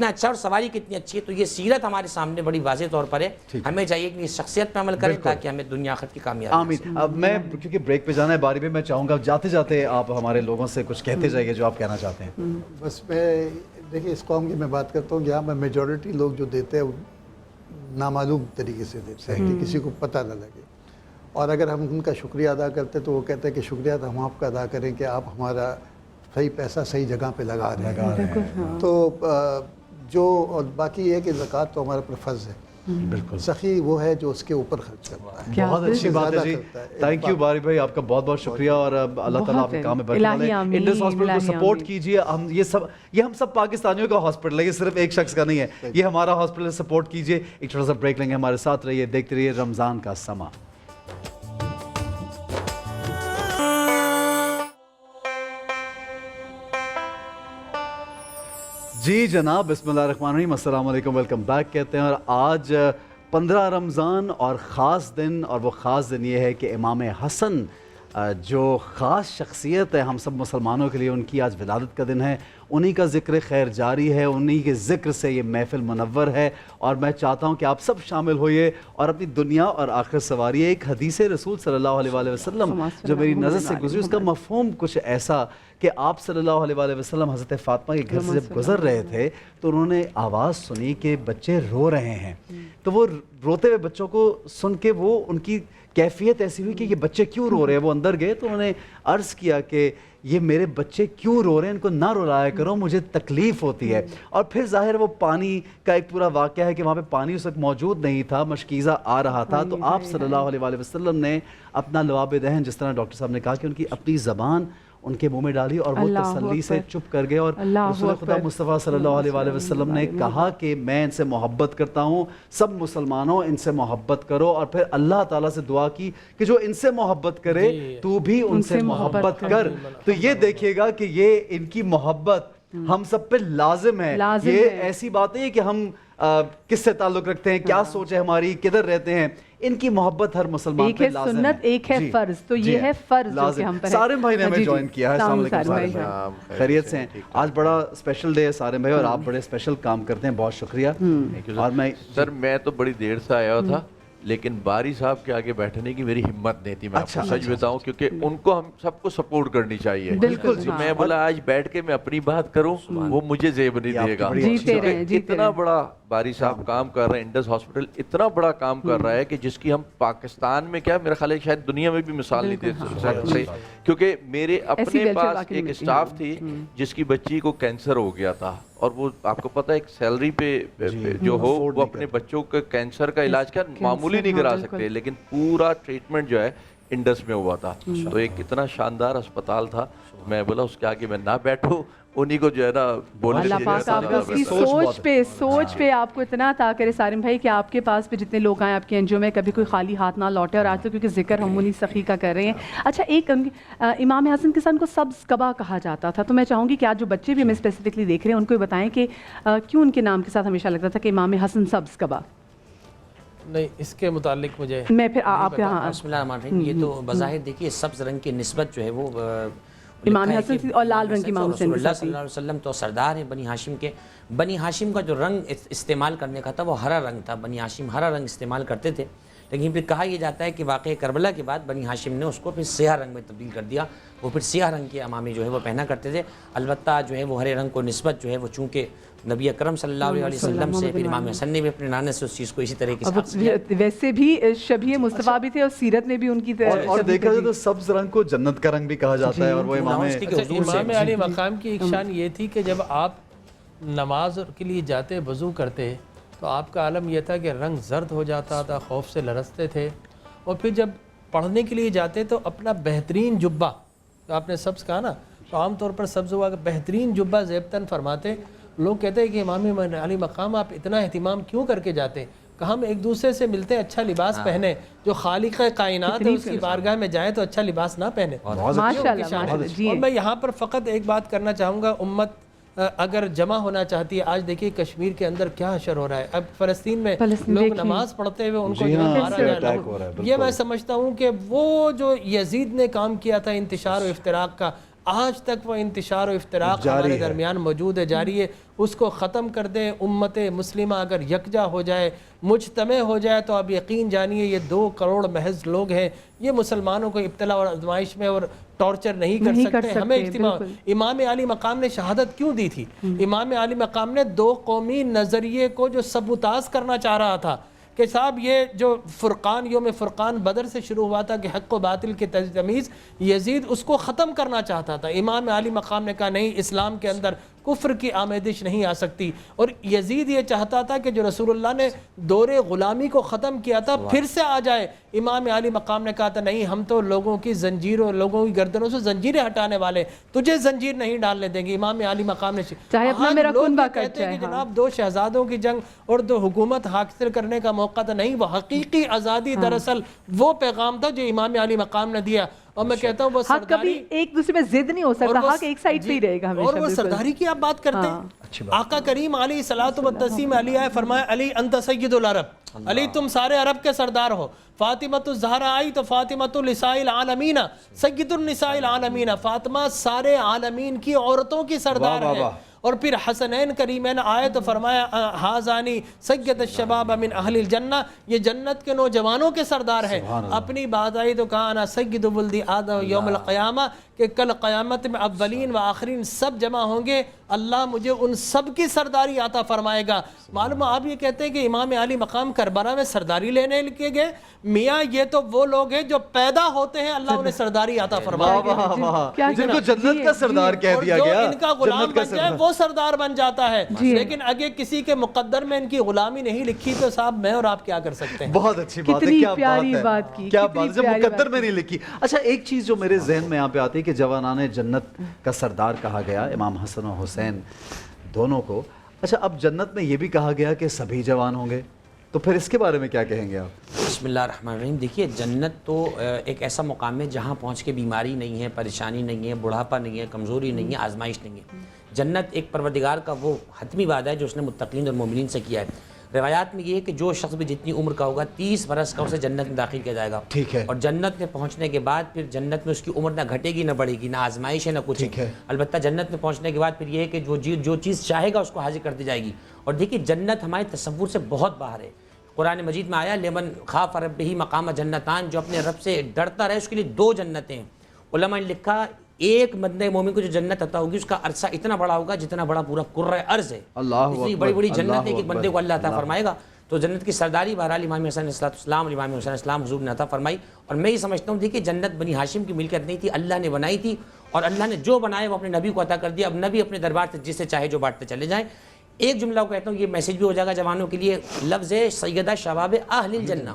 اچھا اور سواری کتنی اچھی ہے۔ تو یہ سیرت ہمارے سامنے بڑی واضح طور پر ہے، ہمیں چاہیے کہ اس شخصیت پہ عمل کریں تاکہ ہمیں دنیا آخرت کی کامیابی۔ آمین۔ اب میں کیونکہ بریک پہ جانا ہے باری میں چاہوں گا جاتے جاتے آپ ہمارے لوگوں سے کچھ کہتے جائیے جو آپ کہنا چاہتے ہیں۔ بس میں دیکھیے اس قوم کی میں بات کرتا ہوں کہ یہاں میں میجورٹی لوگ جو دیتے ہیں نامعلوم طریقے سے دیتے ہیں کہ کسی کو پتہ نہ لگے، اور اگر ہم ان کا شکریہ ادا کرتے تو وہ کہتے ہیں کہ شکریہ تو ہم آپ کا ادا کریں کہ آپ ہمارا صحیح پیسہ صحیح جگہ پہ لگا رہے ہیں۔ تو جو اور باقی یہ ہے کہ زکوٰۃ تو ہمارا پر فرض ہے، بالکل سخی وہ ہے جو اس کے اوپر خرچ کرتا ہے۔ بہت اچھی بات ہے جی، تھینک یو باری بھائی، آپ کا بہت بہت شکریہ، اور اللہ تعالیٰ آپ کے کام میں برکت ڈالے۔ انڈس ہاسپٹل کو سپورٹ کیجیے، یہ ہم سب پاکستانیوں کا ہاسپٹل ہے، یہ صرف ایک شخص کا نہیں ہے، یہ ہمارا ہاسپٹل ہے، سپورٹ کیجیے۔ ایک چھوٹا سا بریک لیں گے، ہمارے ساتھ رہیے، دیکھتے رہیے رمضان کا سما۔ جی جناب، بسم اللہ الرحمن الرحیم، السلام علیکم، ویلکم بیک کہتے ہیں۔ اور آج 15 رمضان اور خاص دن، اور وہ خاص دن یہ ہے کہ امام حسن جو خاص شخصیت ہے ہم سب مسلمانوں کے لیے، ان کی آج ولادت کا دن ہے، انہی کا ذکر خیر جاری ہے، انہی کے ذکر سے یہ محفل منور ہے، اور میں چاہتا ہوں کہ آپ سب شامل ہوئیے اور اپنی دنیا اور آخرت سنواریے۔ ایک حدیث رسول صلی اللہ علیہ وآلہ وسلم جو میری نظر سے گزری، اس کا مفہوم کچھ ایسا کہ آپ صلی اللہ علیہ وآلہ وسلم حضرت فاطمہ کے گھر سے جب گزر رہے تھے تو انہوں نے آواز سنی کہ بچے رو رہے ہیں، تو وہ روتے ہوئے بچوں کو سن کے وہ ان کی کیفیت ایسی ہوئی کہ یہ بچے کیوں رو رہے ہیں۔ وہ اندر گئے تو انہوں نے عرض کیا کہ یہ میرے بچے کیوں رو رہے ہیں, ان کو نہ رلایا کرو, مجھے تکلیف ہوتی ہے. اور پھر ظاہر وہ پانی کا ایک پورا واقعہ ہے کہ وہاں پہ پانی اس وقت موجود نہیں تھا, مشکیزہ آ رہا تھا, تو آپ صلی اللہ علیہ وآلہ وسلم نے اپنا لعاب دہن, جس طرح ڈاکٹر صاحب نے کہا کہ ان کی اپنی زبان ان کے منہ میں ڈالی اور وہ تسلی سے چپ کر گئے. اور رسول خدا مصطفیٰ صلی اللہ علیہ وآلہ وسلم نے کہا کہ میں ان سے محبت کرتا ہوں, سب مسلمانوں ان سے محبت کرو. اور پھر اللہ تعالیٰ سے دعا کی کہ جو ان سے محبت کرے تو بھی ان سے محبت کر. تو یہ دیکھیے گا کہ یہ ان کی محبت ہم سب پہ لازم ہے. یہ ایسی بات نہیں ہے کہ ہم کس سے تعلق رکھتے ہیں, کیا سوچ ہے ہماری, کدھر رہتے ہیں. ان کی محبت ہر مسلمان پہ لازم ہے. سنت ایک ہے فرض, تو یہ ہے فرض جو کہ ہم پر ہے. سارم بھائی نے ہمیں جوائن کیا ہے. السلام علیکم, خیریت سے ہیں؟ آج بڑا اسپیشل ڈے ہے سارم بھائی, اور آپ بڑے اسپیشل کام کرتے ہیں, بہت شکریہ. اور میں تو بڑی دیر سے آیا تھا, لیکن باری صاحب کے آگے بیٹھنے کی میری ہمت نہیں تھی, میں آپ کو سچ بتاؤں, کیونکہ ان کو ہم سب کو سپورٹ کرنی چاہیے. بالکل. میں بولا آج بیٹھ کے میں اپنی بات کروں, وہ مجھے زیب نہیں دے گا. اتنا بڑا باری صاحب کام کر رہے ہیں, انڈس ہاسپٹل اتنا بڑا کام کر رہا ہے کہ جس کی ہم پاکستان میں کیا, میرا خیال ہے شاید دنیا میں بھی مثال نہیں دے سکتے. کیونکہ میرے اپنے پاس ایک اسٹاف تھی جس کی بچی کو کینسر ہو گیا تھا, اور وہ آپ کو پتہ ہے ایک سیلری پہ جو ہو وہ اپنے بچوں کے کینسر کا علاج کیا معمولی نہیں کرا سکتے, لیکن پورا ٹریٹمنٹ جو ہے انڈس میں ہوا تھا. تو ایک اتنا شاندار اسپتال تھا, میں بولا اس کے آگے میں نہ بیٹھوں, انہی کو جو ہے نا بولنے. اللہ پاک آپ کی سوچ پہ آپ کو اتنا عطا کرے سارم بھائی کہ آپ کے پاس پہ جتنے لوگ آئیں آپ کے NGO میں کبھی کوئی خالی ہاتھ نہ لوٹے. اور آج تو کیونکہ ذکر ہم انہی سخی کا کر رہے ہیں. اچھا, ایک امام حسن کے سن کو سبز قبا کہا جاتا تھا, تو میں چاہوں گی کہ آج جو بچے بھی ہمیں اسپیسیفکلی دیکھ رہے ہیں ان کو بتائیں کہ کیوں ان کے نام کے ساتھ ہمیشہ لگتا تھا کہ امام حسن سبز قبا. نہیں, اس کے متعلق مجھے میں پھر آپ یہاں. بسم اللہ الرحمن الرحیم. یہ تو بظاہر دیکھیے سبز رنگ کی نسبت جو ہے وہ امام حسن اور لال رنگ کی امام حسین. رسول اللہ صلی اللہ علیہ وسلم تو سردار ہیں بنی ہاشم کے. بنی ہاشم کا جو رنگ استعمال کرنے کا تھا وہ ہرا رنگ تھا. بنی ہاشم ہرا رنگ استعمال کرتے تھے, لیکن پھر کہا یہ جاتا ہے کہ واقعہ کربلا کے بعد بنی ہاشم نے اس کو پھر سیاہ رنگ میں تبدیل کر دیا. وہ پھر سیاہ رنگ کے امامی جو ہے وہ پہنا کرتے تھے. البتہ جو ہے وہ ہرے رنگ کو نسبت جو ہے وہ چونکہ نبی اکرم صلی اللہ علیہ وسلم سے, پھر امام حسن نے بھی اپنے نانے سے اس چیز کو اسی طریقے سے, ویسے بھی شبیہ مصطفیٰ بھی تھے اور سیرت میں بھی ان کی. اور دیکھا جائے تو سبز رنگ کو جنت کا رنگ بھی کہا جاتا ہے. اور وہ امام علی مقام کی ایک شان یہ تھی کہ جب آپ نماز کے لیے جاتے, وضو کرتے, تو آپ کا عالم یہ تھا کہ رنگ زرد ہو جاتا تھا, خوف سے لرزتے تھے. اور پھر جب پڑھنے کے لیے جاتے تو اپنا بہترین جبہ, تو آپ نے سبز کہا نا, تو عام طور پر سبز ہوا کہ بہترین جبہ زیبتاً فرماتے. لوگ کہتے ہیں کہ امام علی مقام آپ اتنا اہتمام کیوں کر کے جاتے ہیں؟ کہ ہم ایک دوسرے سے ملتے ہیں, اچھا لباس پہنے, جو خالق کائنات ہے اس کی بارگاہ میں جائیں تو اچھا لباس نہ پہنے. اور میں یہاں پر فقط ایک بات کرنا چاہوں گا, امت اگر جمع ہونا چاہتی ہے, آج دیکھیے کشمیر کے اندر کیا حشر ہو رہا ہے. اب فلسطین میں لوگ نماز پڑھتے ہوئے ان کو مارا جا رہا ہے. یہ میں سمجھتا ہوں کہ وہ جو یزید نے کام کیا تھا انتشار و افتراق کا, آج تک وہ انتشار و افتراق ہمارے درمیان موجود ہے, جاری ہے. اس کو ختم کر دیں. امت مسلمہ اگر یکجا ہو جائے, مجتمع ہو جائے, تو اب یقین جانیے یہ 2 کروڑ محض لوگ ہیں, یہ مسلمانوں کو ابتلا اور آزمائش میں اور ٹارچر نہیں کر سکتے. ہمیں اجتماع. امام علی مقام نے شہادت کیوں دی تھی؟ امام علی مقام نے 2 قومی نظریے کو جو سبوتاز کرنا چاہ رہا تھا کہ صاحب یہ جو فرقان, یوم فرقان بدر سے شروع ہوا تھا کہ حق و باطل کی تمیز, یزید اس کو ختم کرنا چاہتا تھا. امام علی مقام نے کہا نہیں, اسلام کے اندر کفر کی آمیزش نہیں آ سکتی. اور یزید یہ چاہتا تھا کہ جو رسول اللہ نے دور غلامی کو ختم کیا تھا پھر سے آ جائے. امام علی مقام نے کہا تھا نہیں, ہم تو لوگوں کی زنجیروں, لوگوں کی گردنوں سے زنجیریں ہٹانے والے, تجھے زنجیر نہیں ڈالنے دیں گے. امام علی مقام نے کہتے ہیں کہ جناب 2 شہزادوں کی جنگ اور 2 حکومت حاصل کرنے کا موقع تھا. نہیں, وہ حقیقی آزادی دراصل وہ پیغام تھا جو امام علی مقام نے دیا. اور میں کہتا ہوں وہ حق کبھی ایک دوسرے میں ضد نہیں ہو سکتا, حق ایک سائیڈ پہ ہی رہے گا ہمیشہ. اور وہ سرداری کی آپ بات کرتے ہیں, آقا کریم علیہ الصلوۃ والتسلیم علی آئے, فرمایا علی انت سید العرب, علی تم سارے عرب کے سردار ہو. فاطمۃ الزہرا آئی تو فاطمۃ النساء العالمین, سید النساء العالمین, فاطمہ سارے عالمین کی عورتوں کی سردار ہے. اور پھر حسنین کریمین آئے تو فرمایا حاذانی سید الشباب من اہل الجنہ، یہ جنت کے نوجوانوں کے سردار ہیں. اپنی بات آئی تو کہا انا سید ولد آدم یوم القیامہ، کہ کل قیامت میں اولین و آخرین سب جمع ہوں گے، اللہ مجھے ان سب کی سرداری عطا فرمائے گا. معلوم آپ یہ کہتے ہیں کہ امام علی مقام کربلا میں سرداری لینے کے گئے؟ میاں یہ تو وہ لوگ ہیں جو پیدا ہوتے ہیں اللہ انہیں سرداری عطا فرمائے گا، جن کو جنت کا سردار کہہ دیا گیا، جو ان کا غلام بن جائے وہ سردار بن جاتا ہے. لیکن اگر کسی کے مقدر میں ان کی غلامی نہیں لکھی تو صاحب میں اور آپ کیا کر سکتے ہیں؟ بہت اچھی بات ہے، کیا بات ہے، کیا بات ہے، جب مقدر میں نہیں لکھی. اچھا ایک چیز جو میرے ذہن میں یہاں پہ آتی ہے کہ جوانان جنت کا سردار کہا گیا امام حسن و حسین دونوں کو. اچھا اب جنت میں یہ بھی کہا گیا کہ سبھی جوان ہوں گے، تو پھر اس کے بارے میں کیا کہیں گے آپ؟ بسم اللہ الرحمن الرحیم. دیکھیے جنت تو ایک ایسا مقام ہے جہاں پہنچ کے بیماری نہیں ہے، پریشانی نہیں ہے، بڑھاپا نہیں ہے، کمزوری نہیں ہے، آزمائش نہیں ہے. جنت ایک پروردگار کا وہ حتمی وعدہ ہے جو اس نے متقین اور مومنین سے کیا ہے. روایات میں یہ ہے کہ جو شخص بھی جتنی عمر کا ہوگا 30 برس کا اسے جنت میں داخل کیا جائے گا. ٹھیک ہے. اور جنت میں پہنچنے کے بعد پھر جنت میں اس کی عمر نہ گھٹے گی نہ بڑھے گی، نہ آزمائش ہے نہ کچھ ہے. البتہ جنت میں پہنچنے کے بعد پھر یہ ہے کہ جو چیز چاہے گا اس کو حاضر کر دی جائے گی. اور دیکھیے جنت ہمارے تصور سے بہت باہر ہے. قرآن مجید میں آیا لمن خاف ربہ مقام جنتان، جو اپنے رب سے ڈرتا رہے اس کے لیے 2 جنتیں ہیں. علماء نے لکھا ایک بندے مومن کو جو جنت عطا ہوگی اس کا عرصہ اتنا بڑا ہوگا جتنا بڑا پورا کرۂ ارض ہے. اتنی بڑی بڑی جنت ہے کہ بندے کو اللہ عطا فرمائے گا. تو جنت کی سرداری بہرحال امام حسن علیہ السلام اور امام حسین السلام حضور نے عطا فرمائی. اور میں یہ سمجھتا ہوں دیکھیے جنت بنی ہاشم کی ملکیت نہیں تھی، اللہ نے بنائی تھی، اور اللہ نے جو بنایا وہ اپنے نبی کو عطا کر دیا. اب نبی اپنے دربار سے جسے چاہے جو بانٹتے چلے جائیں. ایک جملہ کو کہتا ہوں، یہ میسیج بھی ہو جائے گا جوانوں کے لیے، لفظ ہے سیدہ شباب اہل الجنہ،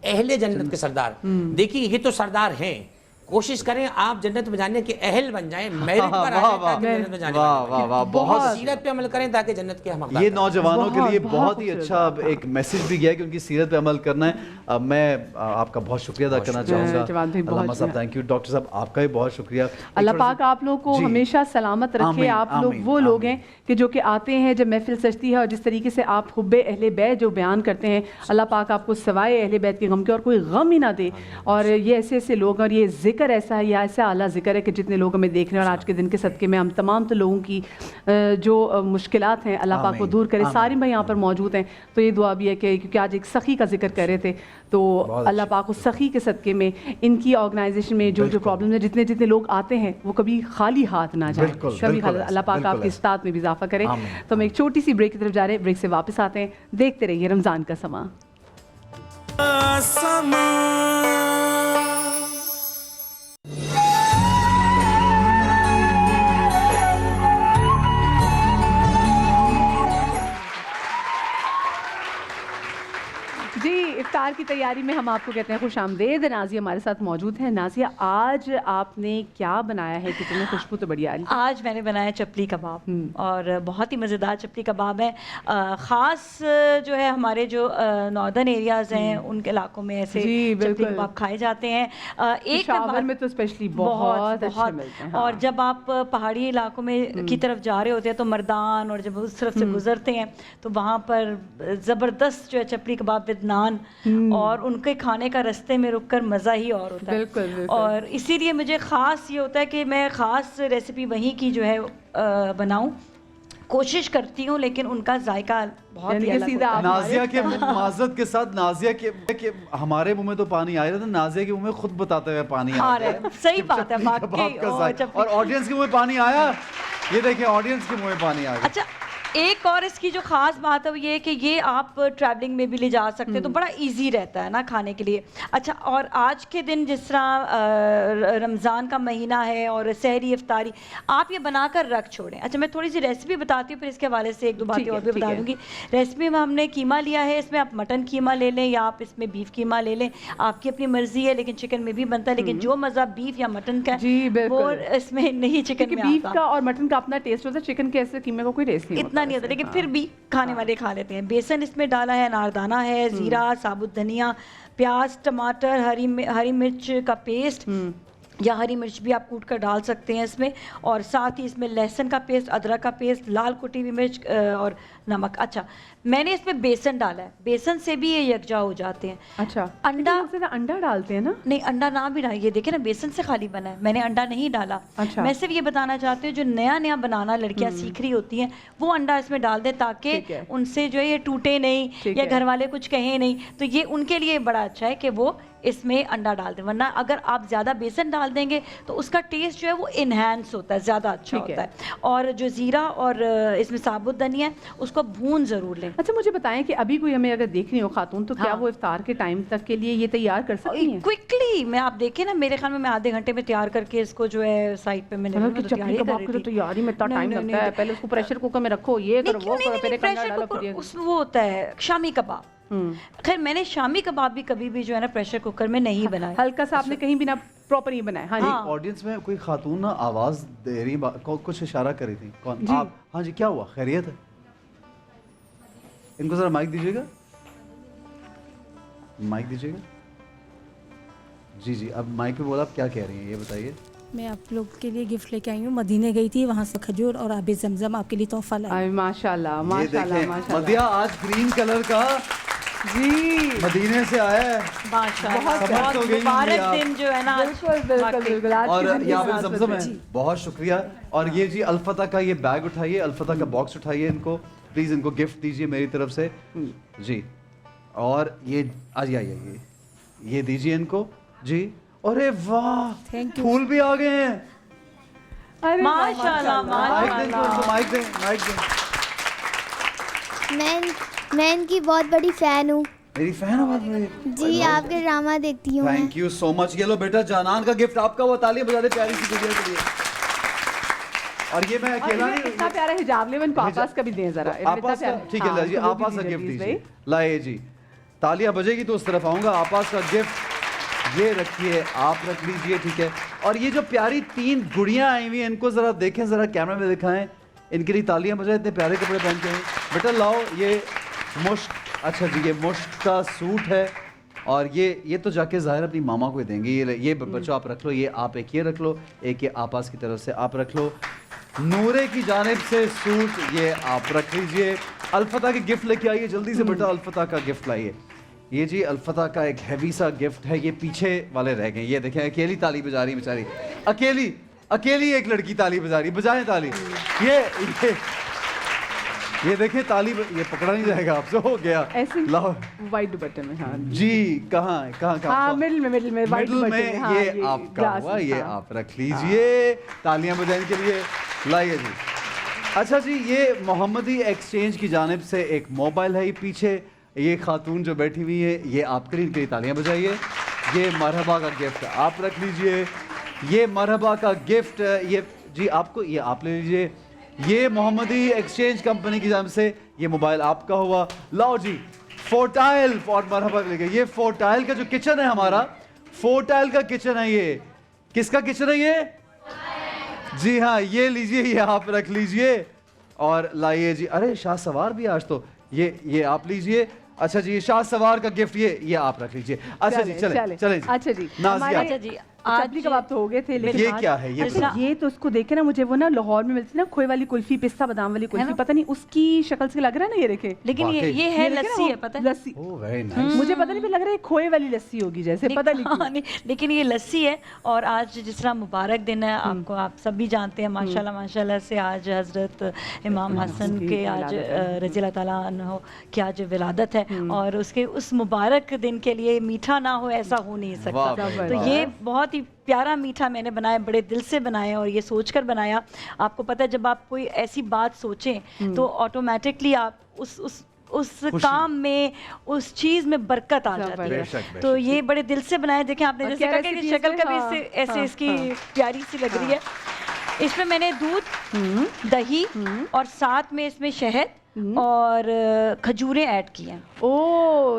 اہل جنت کے سردار. دیکھیے یہ تو سردار ہیں، کوشش کریں آپ جنت میں جانے کے اہل بن جائیں، میرٹ پر آ جائیں تاکہ جنت میں جانے والے. بہت سیرت پہ عمل کریں تاکہ جنت کے ہم حقدار. یہ نوجوانوں کے لیے بہت ہی اچھا ایک میسج بھی گیا کہ ان کی سیرت پہ عمل کرنا ہے. میں آپ کا بہت شکریہ ادا کرنا چاہوں گا. علامہ صاحب تھینک یو. ڈاکٹر صاحب آپ کا بھی بہت شکریہ. اللہ پاک آپ لوگوں کو ہمیشہ سلامت رکھے. آپ لوگ وہ لوگ ہیں کہ جو کہ آتے ہیں جب محفل سجتی ہے اور جس طریقے سے آپ حب اہل بیت جو بیان کرتے ہیں، اللہ پاک آپ کو سوائے اہل بیت کے غم کے اور کوئی غم ہی نہ دے. اور یہ ایسے ایسے لوگ، اور یہ ذکر ایسا ہے، یہ ایسا اعلیٰ ذکر ہے کہ جتنے لوگ ہمیں دیکھ رہے ہیں، اور آج کے دن کے صدقے میں ہم تمام تو لوگوں کی جو مشکلات ہیں اللہ پاک کو دور کرے. سارے بھائی یہاں پر موجود ہیں تو یہ دعا بھی ہے کہ کیونکہ آج ایک سخی کا ذکر کر رہے تھے تو اللہ پاک اس سخی کے صدقے میں ان کی آرگنائزیشن میں جو پرابلم ہے، جتنے لوگ آتے ہیں وہ کبھی خالی ہاتھ نہ جائیں. کبھی خالی. اللہ پاک آپ کی استطاعت میں بھی اضافہ کرے. تو ہم ایک چھوٹی سی بریک کی طرف جا رہے ہیں، بریک سے واپس آتے ہیں. دیکھتے رہیے رمضان کا سماں. افطار کی تیاری میں ہم آپ کو کہتے ہیں خوش آمدید. نازیہ ہمارے ساتھ موجود ہیں. نازیہ آج آپ نے کیا بنایا ہے کہ تمہیں خوشبو تو بڑی آ رہی؟ آج میں نے بنایا چپلی کباب، اور بہت ہی مزیدار چپلی کباب ہے. خاص جو ہے ہمارے جو ناردرن ایریاز ہیں ان کے علاقوں میں ایسے چپلی کباب کھائے جاتے ہیں. ایک شاور میں تو اسپیشلی بہت اچھے ملتے ہیں. اور جب آپ پہاڑی علاقوں میں کی طرف جا رہے ہوتے ہیں تو مردان، اور جب اس طرف سے گزرتے ہیں تو وہاں پر زبردست جو ہے چپلی کباب ود نان، اور ان کے کھانے کا رستے میں رک کر مزہ ہی اور ہوتا ہے. بالکل. اور اسی لیے مجھے خاص یہ ہوتا ہے کہ میں خاص ریسیپی وہیں کی جو ہے بناؤں، کوشش کرتی ہوں، لیکن ان کا ذائقہ بہت ہی الگ ہوتا ہے. نازیہ کے معذرت کے ساتھ، نازیہ کے ہمارے منہ میں تو پانی آ رہا تھا، نازیہ کے منہ میں خود بتاتے ہوئے پانی آ رہا ہے. صحیح بات ہے واقعی. اور آڈینس کے منہ میں پانی آیا، یہ دیکھیں آڈینس کے منہ میں پانی آ گیا. اچھا ایک اور اس کی جو خاص بات ہے وہ یہ ہے کہ یہ آپ ٹریولنگ میں بھی لے جا سکتے ہیں تو بڑا ایزی رہتا ہے نا کھانے کے لیے. اچھا اور آج کے دن جس طرح رمضان کا مہینہ ہے اور سحری افطاری آپ یہ بنا کر رکھ چھوڑیں. اچھا میں تھوڑی سی ریسیپی بتاتی ہوں، پھر اس کے حوالے سے ایک دو باتیں اور بھی بتا دوں گی. ریسیپی میں ہم نے قیمہ لیا ہے، اس میں آپ مٹن قیمہ لے لیں یا آپ اس میں بیف قیمہ لے لیں، آپ کی اپنی مرضی ہے، لیکن چکن میں بھی بنتا ہے، لیکن جو مزہ بیف یا مٹن کا وہ اس میں نہیں چکن میں آتا. بیف کا اور مٹن کا اپنا ٹیسٹ ہوتا ہے، چکن کے ایسے قیمے کا کوئی ٹیسٹ نہیں اتنا نہیں ہوتا، لیکن پھر بھی کھانے والے کھا لیتے ہیں. بیسن اس میں ڈالا ہے، اناردانہ ہے، زیرہ، ثابت دھنیا، پیاز، ٹماٹر، ہری مرچ کا پیسٹ، یا ہری مرچ بھی آپ کوٹ کر ڈال سکتے ہیں اس میں، اور ساتھ ہی اس میں لہسن کا پیسٹ، ادرک کا پیسٹ، لال کٹی ہوئی مرچ اور نمک. اچھا میں نے اس میں بیسن ڈالا ہے، بیسن سے بھی یہ یکجا ہو جاتے ہیں. اچھا انڈا ڈالتے ہیں نا؟ نہیں انڈا نہ بھی ڈالیں، دیکھیں نا بیسن سے خالی بنا ہے، میں نے انڈا نہیں ڈالا. میں صرف یہ بتانا چاہتی ہوں جو نیا بنانا لڑکیاں سیکھ رہی ہوتی ہیں وہ انڈا اس میں ڈال دیں تاکہ ان سے جو ہے یہ ٹوٹے نہیں یا گھر والے کچھ کہیں نہیں. تو یہ ان کے لیے بڑا اچھا ہے کہ وہ اس میں انڈا ڈال دیں، ورنہ اگر آپ زیادہ بیسن ڈال دیں گے تو اس کا ٹیسٹ جو ہے وہ انہینس ہوتا ہے، زیادہ اچھا ہوتا ہے. اور جو زیرہ اور اس میں ثابت دھنیا ہے اس کو بھون ضرور لیں. اچھا مجھے بتائیں کہ ابھی کوئی ہمیں اگر دیکھنی ہو خاتون تو کیا وہ افطار کے ٹائم تک کے لیے یہ تیار کر سکتی ہیں؟ کوئکلی میں آپ دیکھیں نا، میرے خیال میں آدھے گھنٹے میں تیار کر کے اس کو جو ہے سائڈ پہ میں نے تیاری میں اتنا ٹائم لگتا ہے، پہلے اس کو پریشر کوکر میں رکھو، یہ کرو وہ کرو، پھر ایک انڈا ڈالو. اس میں وہ ہوتا ہے شامی کباب. خیر میں نے شامی کباب بھی کبھی بھی جو ہے نا پریشر کوکر میں نہیں بنایا، ہلکا سا آپ نے کہیں بھی نہ پراپر ہی بنایا. ہاں جی آڈینس میں کوئی خاتون نا آواز دے رہی، کچھ اشارہ کر رہی تھی. کون آپ؟ ہاں جی کیا ہوا؟ خیریت ہے؟ ان کو ذرا مائک دیجیے گا، مائک دیجیے گا. جی اب مائک پہ بولا، آپ کیا کہہ رہی ہیں یہ بتائیے. میں آپ لوگ کے لیے گفٹ لے کے آئی ہوں، مدینے گئی تھی، وہاں سے کھجور اور آب زمزم آپ کے لیے تحفہ لائی. ماشاءاللہ ماشاءاللہ. مدیہ آج گرین کلر کا جی مدینے سے آیا ہے، بہت مبارک دن جو ہے نا. اور یہ آب زمزم ہے. بہت شکریہ. اور یہ جی الفتح کا یہ بیگ اٹھائیے، الفتح کا باکس اٹھائیے، ان کو پلیز ان کو گفٹ دیجیے میری طرف سے جی. اور یہ آئیے یہ دیجیے ان کو جی. ارے واہ پھول بھی آ گئے ہیں، ماشاءاللہ مائک دیں. میں ان کی بہت بڑی فین ہوں. میری فین ہو جی، آپ کے ڈرامہ دیکھتی ہوں. تھینک یو سو مچ. یہ لو بیٹا جانان کا گفٹ آپ کا، وہ تالیاں بجا دے پیاری سی گڑیا کے لیے. اور یہ میں اکیلا نہیں، اتنا پیارا حجاب لے ون پاپاس کا بھی دیں ذرا. آپاس کا ٹھیک ہے جی، آپاس کا گفٹ دیجیے. لائے جی تالیاں بجے گی تو اس طرف آؤں گا. آپاس کا گفٹ یہ رکھیے، آپ رکھ لیجئے ٹھیک ہے. اور یہ جو پیاری 3 گڑیاں آئی ہوئی ہیں ان کو ذرا دیکھیں، ذرا کیمرے میں دکھائیں. ان کے لیے تالیاں بجائیں، اتنے پیارے کپڑے پہن کے ہیں. بیٹا لاؤ یہ مشک. اچھا جی یہ مشک کا سوٹ ہے، اور یہ تو جا کے ظاہر اپنی ماما کو دیں گے. یہ بچوں آپ رکھ لو، یہ آپ ایک یہ رکھ لو، ایک یہ آپاس کی طرف سے آپ رکھ لو. نورے کی جانب سے سوٹ یہ آپ رکھ لیجئے. الفتح کی گفٹ لے کے آئیے جلدی سے بیٹا، الفتح کا گفٹ لائیے. یہ جی الفتح کا ایک ہیوی سا گفٹ ہے. یہ پیچھے والے رہ گئے، یہ دیکھیں اکیلی تالی بجا رہی بیچاری، اکیلی ایک لڑکی تالی بجا رہی. بجائیں تالی. یہ دیکھیں تالی، یہ پکڑا نہیں جائے گا آپ سے، ہو گیا. لاؤ وائٹ دوپٹے میں. ہاں جی کہاں مڈل میں یہ آپ کا ہوا، یہ آپ رکھ لیجئے. تالیاں بجائیں کے لیے. لائیے جی. اچھا جی یہ محمدی ایکسچینج کی جانب سے ایک موبائل ہے. یہ پیچھے یہ خاتون جو بیٹھی ہوئی ہے یہ آپ کے لیے تالیاں بجائیے. یہ مرحبا کا گفٹ آپ رکھ لیجئے. یہ مرحبا کا گفٹ یہ جی آپ کو، یہ آپ لے لیجئے. یہ محمدی ایکسچینج کمپنی کی جانب سے یہ موبائل آپ کا ہوا. لاؤ جی فورٹائل اور مرحبا لے گئے. یہ فورٹائل کا جو کچن ہے ہمارا، فورٹائل کا کچن ہے. یہ کس کا کچن ہے یہ؟ جی ہاں یہ لیجئے، یہ آپ رکھ لیجئے. اور لائیے جی. ارے شاہ سوار بھی آج تو یہ آپ لیجئے. اچھا جی شاہ سوار کا گفٹ یہ آپ رکھ لیجئے. اچھا جی چلیں. اچھا جی نازیہ چپلی کباب تو ہو گئے تھے، لیکن یہ کیا ہے؟ یہ تو اس کو دیکھے نا، مجھے وہ نا لاہور میں ملتی نا کھوئے والی کلفی، پستہ بادام والی کلفی، پتہ نہیں اس کی شکل سے لگ رہا ہے نا. یہ دیکھیں لیکن یہ ہے لسی ہے، پتہ ہے لسی. مجھے پتہ نہیں لگ رہا ہے کھوئے والی لسی ہوگی جیسے، پتہ نہیں لیکن یہ لسی ہے. اور آج جس طرح مبارک دن ہے آپ کو، آپ سب بھی جانتے ہیں ماشاءاللہ سے آج حضرت امام حسن کے آج رضی اللہ تعالیٰ عنہ کی آج ولادت ہے. اور اس مبارک دن کے لیے میٹھا نہ ہو ایسا ہو نہیں سکتا. تو یہ بہت ہی پیارا میٹھا میں نے بنایا، بڑے دل سے بنایا اور یہ سوچ کر بنایا. آپ کو پتہ ہے جب آپ کوئی ایسی بات سوچیں تو آٹومیٹکلی آپ اس کام میں، اس چیز میں برکت آ جاتی ہے. تو یہ بڑے دل سے بنایا. دیکھیں آپ نے جیسے کہا کہ شکل کا بھی ایسے اس کی پیاری سی لگ رہی ہے. اس میں نے دودھ، دہی اور ساتھ میں اس میں شہد اور کھجوریں ایڈ کی ہیں.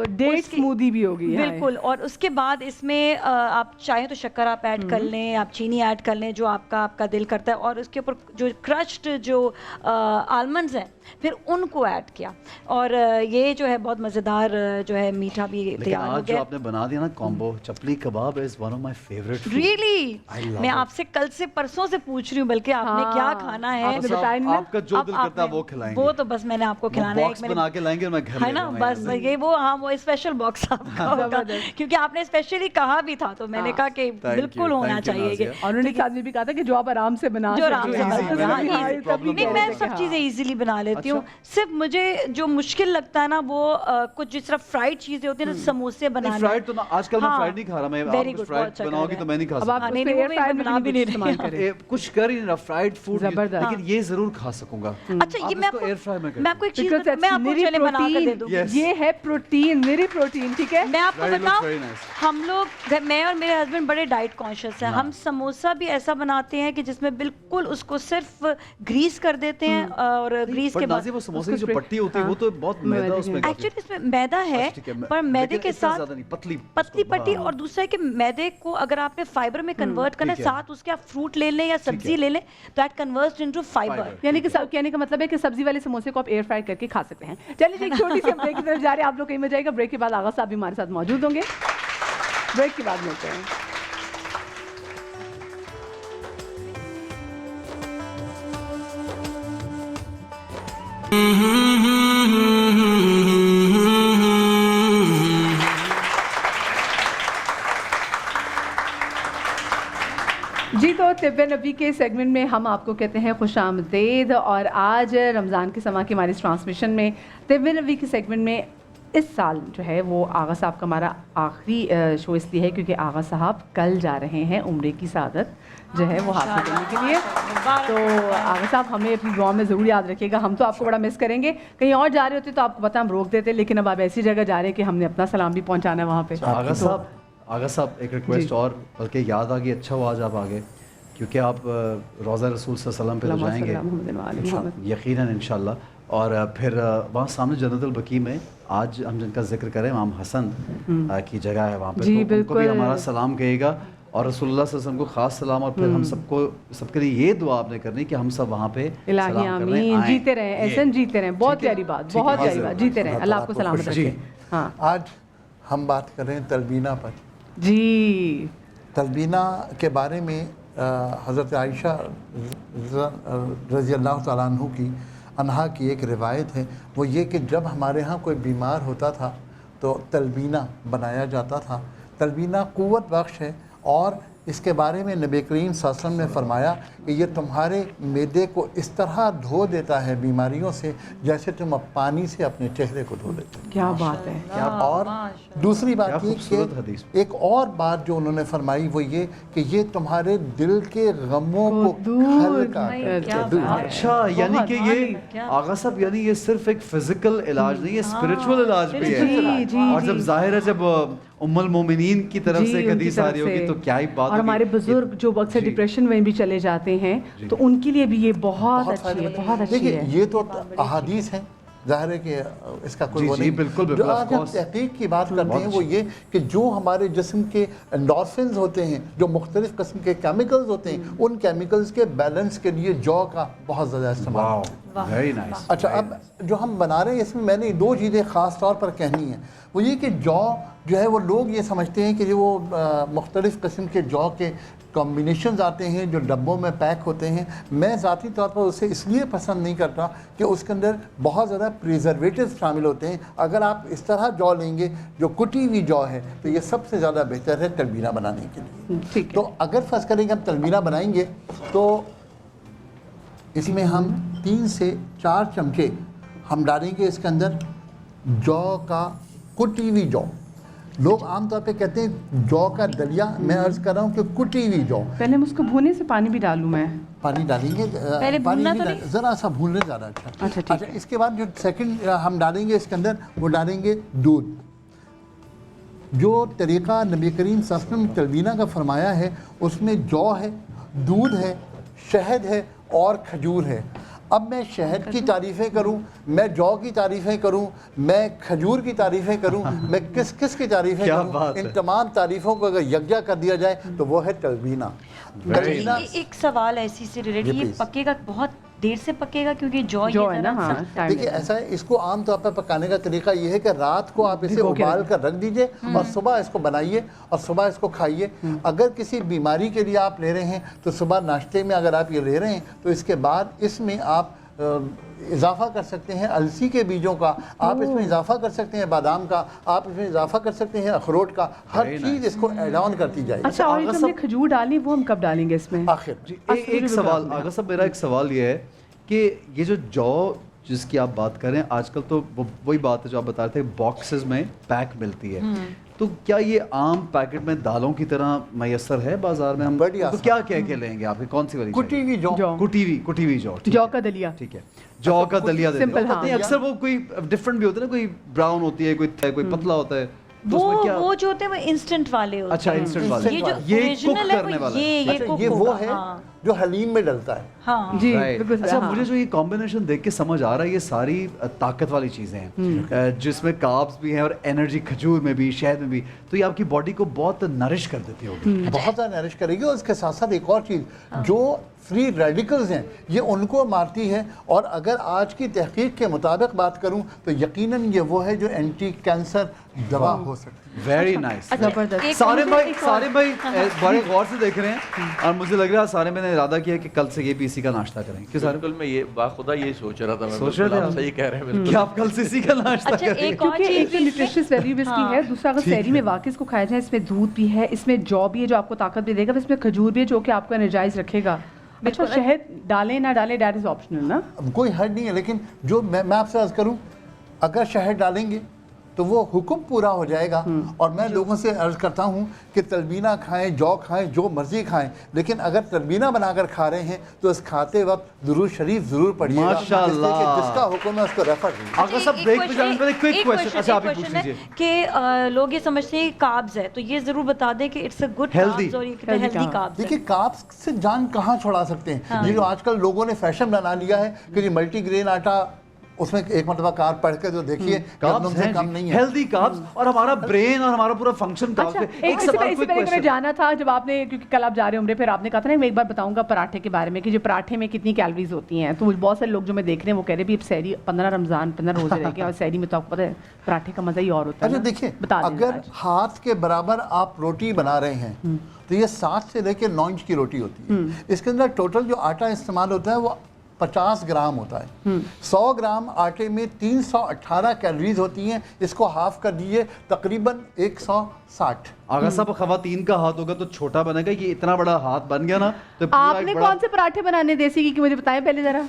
ڈیٹ سموودی بھی ہوگی بالکل. اور اس کے بعد اس میں آپ چاہیں تو شکر آپ ایڈ کر لیں، آپ چینی ایڈ کر لیں، جو آپ کا دل کرتا ہے. اور اس کے اوپر جو کرشڈ جو آلمنڈز ہیں پھر ان کو ایڈ کیا اور یہ جو ہے بہت مزیدار جو ہے میٹھا بھی تیار ہو گیا. آپ نے بنا دیا نا combo chapli kebab is one of my favourite. Really میں آپ سے کل سے پرسوں سے پوچھ رہی ہوں بلکہ آپ نے کیا کھانا ہے آپ کا جو دل کرتا ہے وہ کھلائیں گے. وہ تو بس میں نے آپ کو کھلانا ہے, باکس بنا کے لائیں گے میں گھر ہے نا, بس یہ وہ ہاں وہ اسپیشل باکس آپ کا ہوگا کیونکہ آپ نے اسپیشلی کہا بھی تھا تو میں نے کہا کہ بالکل ہونا چاہیے. اور انہوں نے ایک آدمی بھی کہا تھا کہ جو آپ آرام سے بنا نہیں, میں سب چیزیں ایزیلی بنا لیتی ہوں. صرف مجھے جو مشکل لگتا ہے نا وہ کچھ جس طرح فرائڈ چیزیں ہوتی ہیں نا, سموسے بنانا. فرائڈ تو آج کل میں فرائڈ نہیں کھا رہا, میں آپ فرائڈ بناؤ گی تو میں نہیں کھا سکتا. کچھ کر ہی نہیں رہا فرائڈ فوڈ, لیکن یہ ضرور کھا سکوں گا. اچھا یہ میں آپ کو ایک چیز میں آپ کو چلے بنا کر دے دوں. یہ ہے پروٹین, میری پروٹین, ٹھیک ہے. میں آپ کو بتاؤں, ہم لوگ, میں اور میرے ہسبینڈ بڑے ڈائٹ کانشیس ہیں. ہم سموسا بھی ایسا بناتے ہیں کہ جس میں بالکل اس کو صرف گریس کر دیتے ہیں اور گریس کے بعد وہ سموسے کی جو پٹی ہوتی ہے وہ تو بہت میدا اس میں, ایکچولی اس میں میدا ہے پر میدے کے ساتھ پتلی پٹی, اور دوسرا ہے کہ میدے کو اگر آپ نے فائبر میں کنورٹ کرنا ہے, ساتھ اس کے آپ فروٹ لے لیں یا سبزی لے لیں, دیٹ کنورٹس انٹو فائبر. یعنی کہ کہنے کا مطلب ہے کہ سبزی والے سموسے کو آپ ایئر فرائی کر کے کھا سکتے ہیں. چلیے ایک چھوٹی سی بریک کی طرف جا رہے ہیں, آپ لوگ کہیں میں جائے گا. بریک کے بعد آغا صاحب بھی ہمارے ساتھ موجود ہوں گے. بریک کے بعد ملتے ہیں. جی تو طب نبی کے سیگمنٹ میں ہم آپ کو کہتے ہیں خوش آمدید. اور آج رمضان کے سما کی ہماری ٹرانسمیشن میں طب نبی کے سیگمنٹ میں اس سال جو ہے وہ آغا صاحب کا ہمارا آخری شو اس لیے ہے کیونکہ آغا صاحب کل جا رہے ہیں عمرے کی سعادت جو ہے وہ حاصل کرنے کے لیے. تو آغا صاحب ہمیں اپنی دعا میں ضرور یاد رکھیے گا. ہم تو آپ کو بڑا مس کریں گے. کہیں اور جا رہے ہوتے تو آپ کو پتہ ہم روک دیتے, لیکن اب آپ ایسی جگہ جا رہے ہیں کہ ہم نے اپنا سلام بھی پہنچانا ہے وہاں پہ. آغا صاحب ایک ریکویسٹ اور, بلکہ یاد آ گئی, اچھا ہوا آج آپ آ گئے کیونکہ آپ روضہ رسول صلی اللہ علیہ وسلم پہ تو جائیں گے یقیناً انشاءاللہ. اور پھر وہاں سامنے جنت البقیع میں آج ہم جن کا ذکر کریں, امام حسن کی جگہ ہے وہاں پہ, تو ان کو بھی ہمارا سلام کہے گا اور رسول اللہ صلی اللہ علیہ وسلم کو خاص سلام. اور پھر ہم سب کے لیے یہ دعا آپ نے کرنی کہ ہم سب وہاں پہ الہی آمین, جیتے رہیں احسن, جیتے رہیں. بہت پیاری بات, بہت پیاری بات, جیتے رہیں, اللہ آپ کو سلامت رکھے. ہاں آج ہم بات کریں تلبینہ پر. جی تلبینہ کے بارے میں حضرت عائشہ رضی اللہ تعالیٰ عنہا کی ایک روایت ہے, وہ یہ کہ جب ہمارے ہاں کوئی بیمار ہوتا تھا تو تلبینہ بنایا جاتا تھا. تلبینہ قوت بخش ہے اور اس کے بارے میں نبی کریم صلی اللہ علیہ وسلم نے فرمایا کہ یہ تمہارے معدے کو اس طرح دھو دیتا ہے بیماریوں سے جیسے تم پانی سے اپنے چہرے کو دھو دیتے. کیا بات ہے. اور دوسری بات یہ کہ ایک اور بات جو انہوں نے فرمائی وہ یہ کہ یہ تمہارے دل کے غموں کو ہلکا کرتے. اچھا, یعنی کہ یہ آغا صاحب یعنی یہ صرف ایک فزیکل علاج نہیں, یہ اسپرچول علاج بھی ہے. اور جب ظاہر ہے جب ام المومنین کی طرف سے ایک حدیث آ رہی ہوگی تو کیا ہی بات. اور ہمارے بزرگ جو اکثر ڈپریشن میں بھی چلے جاتے ہیں تو ان کے لیے بھی یہ بہت اچھی ہے, بہت اچھی ہے. یہ تو احادیث ہیں, ظاہر ہے کہ اس کا کوئی وہ نہیں. بالکل جو آج ہم تحقیق کی بات کرتے ہیں وہ یہ کہ جو ہمارے جسم کے انڈورفنز ہوتے ہیں, جو مختلف قسم کے کیمیکلز ہوتے ہیں, ان کیمیکلز کے بیلنس کے لیے جو کا بہت زیادہ استعمال. اچھا, اب جو ہم بنا رہے ہیں اس میں میں نے دو چیزیں خاص طور پر کہنی ہیں. وہ یہ کہ جو ہے وہ لوگ یہ سمجھتے ہیں کہ وہ مختلف قسم کے جو کے کمبینیشنز آتے ہیں جو ڈبوں میں پیک ہوتے ہیں. میں ذاتی طور پر اسے اس لیے پسند نہیں کرتا کہ اس کے اندر بہت زیادہ پریزرویٹیوز شامل ہوتے ہیں. اگر آپ اس طرح جو لیں گے جو کٹی ہوئی جو ہے تو یہ سب سے زیادہ بہتر ہے تلبینہ بنانے کے لیے. تو اگر فرض کریں کہ ہم تلبینہ بنائیں گے تو اس میں ہم 3 سے 4 چمچے ہم ڈالیں گے اس کے اندر جو کا کٹی ہوئی جو. لوگ عام طور پہ کہتے ہیں جو کا دلیا, میں عرض کر رہا ہوں کہ کٹی ہوئی جو. پہلے ہم اس کو بھونے سے پانی بھی ڈالوں, میں پانی ڈالیں گے, پانی ذرا سا بھوننے زیادہ اچھا. اچھا, اس کے بعد جو سیکنڈ ہم ڈالیں گے اس کے اندر وہ ڈالیں گے دودھ. جو طریقہ نبی کریم صلی اللہ علیہ وسلم تلبینہ کا فرمایا ہے اس میں جو ہے, دودھ ہے, شہد ہے اور کھجور ہے. اب میں شہد کی تعریفیں کروں, میں جو کی تعریفیں کروں, میں کھجور کی تعریفیں کروں, میں کس کی تعریفیں کروں, ان تمام تعریفوں کو اگر یکجا کر دیا جائے تو وہ ہے تلبینہ. ایک سوال ایسی سے ریلیٹ, یہ پکے گا بہت دیر سے پکے گا کیونکہ جو ہے نا. دیکھیے ایسا ہے, اس کو عام طور پر پکانے کا طریقہ یہ ہے کہ رات کو آپ اسے ابال کر رکھ دیجئے اور صبح اس کو بنائیے اور صبح اس کو کھائیے. اگر کسی بیماری کے لیے آپ لے رہے ہیں تو صبح ناشتے میں اگر آپ یہ لے رہے ہیں تو اس کے بعد اس میں آپ اضافہ کر سکتے ہیں السی کے بیجوں کا, آپ اس میں اضافہ کر سکتے ہیں بادام کا, آپ اس میں اضافہ کر سکتے ہیں اخروٹ کا, ہر چیز اس کو ایڈ آن کرتی جائے. اچھا, اور ہم نے کھجور ڈالی وہ ہم کب ڈالیں گے اس میں آخر؟ ایک سوال آغا صاحب, میرا ایک سوال یہ ہے کہ یہ جو جس کی آپ بات کر رہے ہیں آج کل تو وہی بات ہے جو آپ بتا رہے تھے, باکسز میں پیک ملتی ہے, تو کیا یہ عام پیکٹ میں دالوں کی طرح میسر ہے بازار میں؟ ہم تو کیا کہہ کے لیں گے آپ کی کون سی والی؟ کٹی ہوئی جو, کٹی ہوئی جو کا دلیا. ٹھیک ہے, جو کا دلیا دے. اکثر وہ کوئی ڈفرنٹ بھی ہوتا ہے نا, کوئی براؤن ہوتی ہے, کوئی پتلا ہوتا ہے. وہ جو ہوتے ہیں وہ انسٹنٹ والے ہوتے ہیں. اچھا, انسٹنٹ والے. یہ اوریجنل ہے, یہ وہ ہے جو حلیم میں ڈلتا ہے. ہاں جی. اچھا, مجھے جو یہ کمبینیشن دیکھ کے سمجھ آ رہا ہے یہ ساری طاقت والی چیزیں ہیں جس میں کاربس بھی ہیں اور انرجی کھجور میں بھی, شہد میں بھی, تو یہ آپ کی باڈی کو بہت نرش کر دیتی ہوگی. بہت زیادہ نرش کرے گی. اور اس کے ساتھ ساتھ ایک اور چیز, جو فری ریڈیکلز ہیں یہ ان کو مارتی ہے. اور اگر آج کی تحقیق کے مطابق بات کروں تو یقیناً یہ وہ ہے جو اینٹی کینسر دوا ہو سکتی ہے. Very nice. سارے بھائی بڑے غور سے دیکھ رہے ہیں اور مجھے لگ رہا ہے سارے میں نے ارادہ کیا کہ کل سے یہ بھی اسی کا ناشتہ کریں. بالکل, میں یہ باخدا یہی سوچ رہا تھا. میں صحیح کہہ رہے ہیں بالکل, کہ آپ کل سے اسی کا ناشتہ کریں. کیونکہ ایک نیوٹریشس ویلیو اس کی ہے. دوسرا, اگر سحری میں واقعی اس کو کھایا جائے, اس میں دودھ بھی ہے, اس میں جو بھی ہے جو آپ کو طاقت بھی دے گا, اس میں کھجور بھی ہے جو کہ آپ کو انرجائز رکھے گا. اچھا, شہد ڈالیں نہ ڈالیں دیٹ از آپشنل نا, کوئی حد نہیں ہے. لیکن جو میں آپ سے عرض کروں, اگر شہد ڈالیں گے تو وہ حکم پورا ہو جائے گا. اور میں لوگوں سے عرض کرتا ہوں کہ تلبینہ کھائیں, جو کھائیں, جو مرضی کھائیں, لیکن اگر تلبینہ بنا کر کھا رہے ہیں تو اس کھاتے وقت درود شریف ضرور پڑھیے گا. ماشاءاللہ, جس کا حکم ہے اس کو ریفر کیجیے. آقا صاحب بریک پہ جانے پہلے کوئک کویسچن. اچھا, آپ ہی پوچھ لیجیے کہ لوگ یہ سمجھتے ہیں کاربز ہے, تو یہ ضرور بتا دیں کہ اٹس اے گڈ کاربز اور یہ ہیلدی کاربز. دیکھیے, کاربز سے جان کہاں چھڑا سکتے ہیں. یہ جو آج کل لوگوں نے فیشن بنا لیا ہے کہ یہ ملٹی گرین آٹا, اس میں ایک مرتبہ کارب پڑھ کے جو دیکھیے گندم سے کم نہیں ہے. ہیلدی کاربز, اور ہمارا برین اور ہمارا پورا فنکشن کاربز پہ. ایک سوال میں جانا تھا, جب آپ نے, کیونکہ کل آپ جا رہے عمرے, پھر آپ نے کہا تھا نا, میں ایک بار بتاؤں گا پراٹھے کے بارے میں کہ جو پراٹھے میں کتنی کیلوریز ہوتی ہیں. تو بہت سارے لوگ جو میں دیکھ رہے ہیں وہ کہہ رہے ہیں اب سحری 15 رمضان 15 روزے رہ گئے اور سحری میں تو آپ کو پتہ ہے پراٹھے کا مزہ ہی اور ہوتا ہے. اچھا دیکھیں, اگر ہاتھ کے برابر آپ روٹی بنا رہے ہیں تو یہ 7 سے لے کے 9 انچ کی روٹی ہوتی ہے. اس کے اندر ٹوٹل جو آٹا استعمال ہوتا ہے وہ 50 گرام ہوتا ہے. 100 گرام آٹے میں 318 کیلوریز ہوتی ہیں. اس کو ہاف کر دیجئے, تقریباً 160. آغا صاحب, خواتین کا ہاتھ ہوگا تو چھوٹا بنے گا, یہ اتنا بڑا ہاتھ بن گیا نا. تو آپ نے کون سے پراٹھے بنانے دیسی کی مجھے بتائیں پہلے ذرا.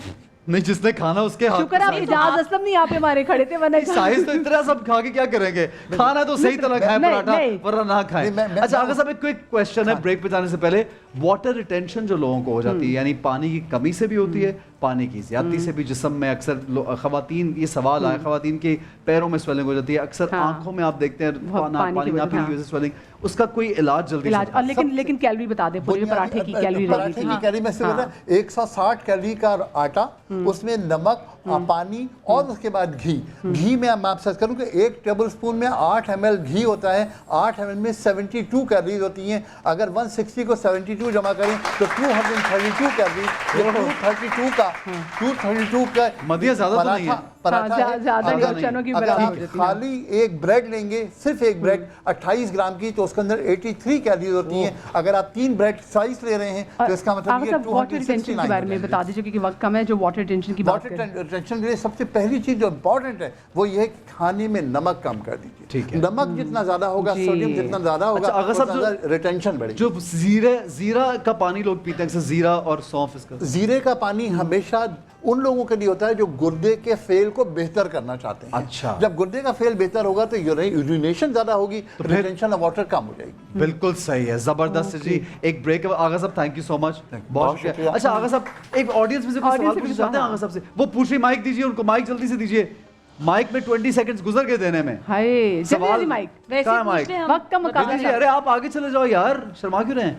نہیں, جس نے کھانا اس کے ہاتھ. شکر آپ اجاز اسلم نہیں, آپ ہمارے کھڑے تھے, ورنہ سائز تو اتنا سب کھا کے کیا کریں گے, کھانا تو صحیح طرح کھائیں پراٹھا, ورنہ نہ کھائیں. اچھا آغا صاحب, ایک کوئک کویسچن ہے بریک پہ جانے سے پہلے. واٹر ریٹینشن جو لوگوں کو ہو جاتی ہے, یعنی پانی کی کمی سے بھی ہوتی ہے, پانی کی زیادتی سے بھی جسم میں اکثر خواتین, یہ سوال آیا, خواتین کے پیروں میں سویلنگ ہو جاتی ہے, اکثر آنکھوں میں آپ دیکھتے ہیں پانی نہ پینے کی وجہ سے سویلنگ, اس کا کوئی علاج جلدی سے. لیکن کیلوری بتا دیں پوری پراٹھے کی کیلوری. پراٹھے کی کیلوری میں سے 160 کیلوری کا آٹا, اس میں نمک, پانی اور اس کے بعد گھی. گھی میں میں آپ سے کروں کہ 1 ٹیبل سپون میں 8 ml گھی ہوتا ہے. 8 ml میں 72 کیلوریز ہوتی ہیں. اگر 160 کو 72 جمع کریں تو 232 کیلوریز. 232 کا مدیہ زیادہ تو نہیں ہے, اگر خالی ایک بریڈ لیں گے, صرف ایک بریڈ 28 گرام کی, تو اس کے اندر 83 کیلوریز ہوتی ہیں. اگر آپ 3 بریڈ سلائس لے رہے ہیں تو اس کا مطلب یہ 269 کے بارے میں بتا دیجیے کیونکہ وقت کم ہے. جو واٹر ریٹینشن کی بات کریں, ریٹینشن کے لیے سب سے پہلی چیز جو امپورٹنٹ ہے وہ یہ ہے کہ کھانے میں نمک کم کر دیجیے. ٹھیک ہے, نمک جتنا زیادہ ہوگا, سوڈیم جتنا زیادہ ہوگا, اتنا زیادہ ریٹینشن بڑھے گی. جو زیرہ کا پانی لوگ پیتے ہیں, زیرہ اور سونف, اس کا زیرے کا پانی ہمیشہ ان لوگوں کے لیے ہوتا ہے جو گردے کے فیل کو بہتر کرنا چاہتے ہیں. اچھا, جب گردے کا فیل بہتر ہوگا تو یورینیشن زیادہ ہوگی, ریٹینشن آف واٹر کم ہو جائے گی. بالکل صحیح ہے, زبردست جی. ایک بریک. آغا صاحب تھینک یو سو مچ, بہت شکریہ. اچھا آغا صاحب, ایک آڈینس میں سے کوئی سوال پوچھنا چاہتے ہیں آغا صاحب سے؟ وہ پوچھ رہی, مائک دیجیے ان کو, مائک جلدی سے دیجیے. مائک میں 20 سیکنڈز گزر گئے دینے میں. سوال مائک وقت کا مقابلہ. ارے آپ آگے چلے جاؤ یار, شرما کیوں رہے ہیں؟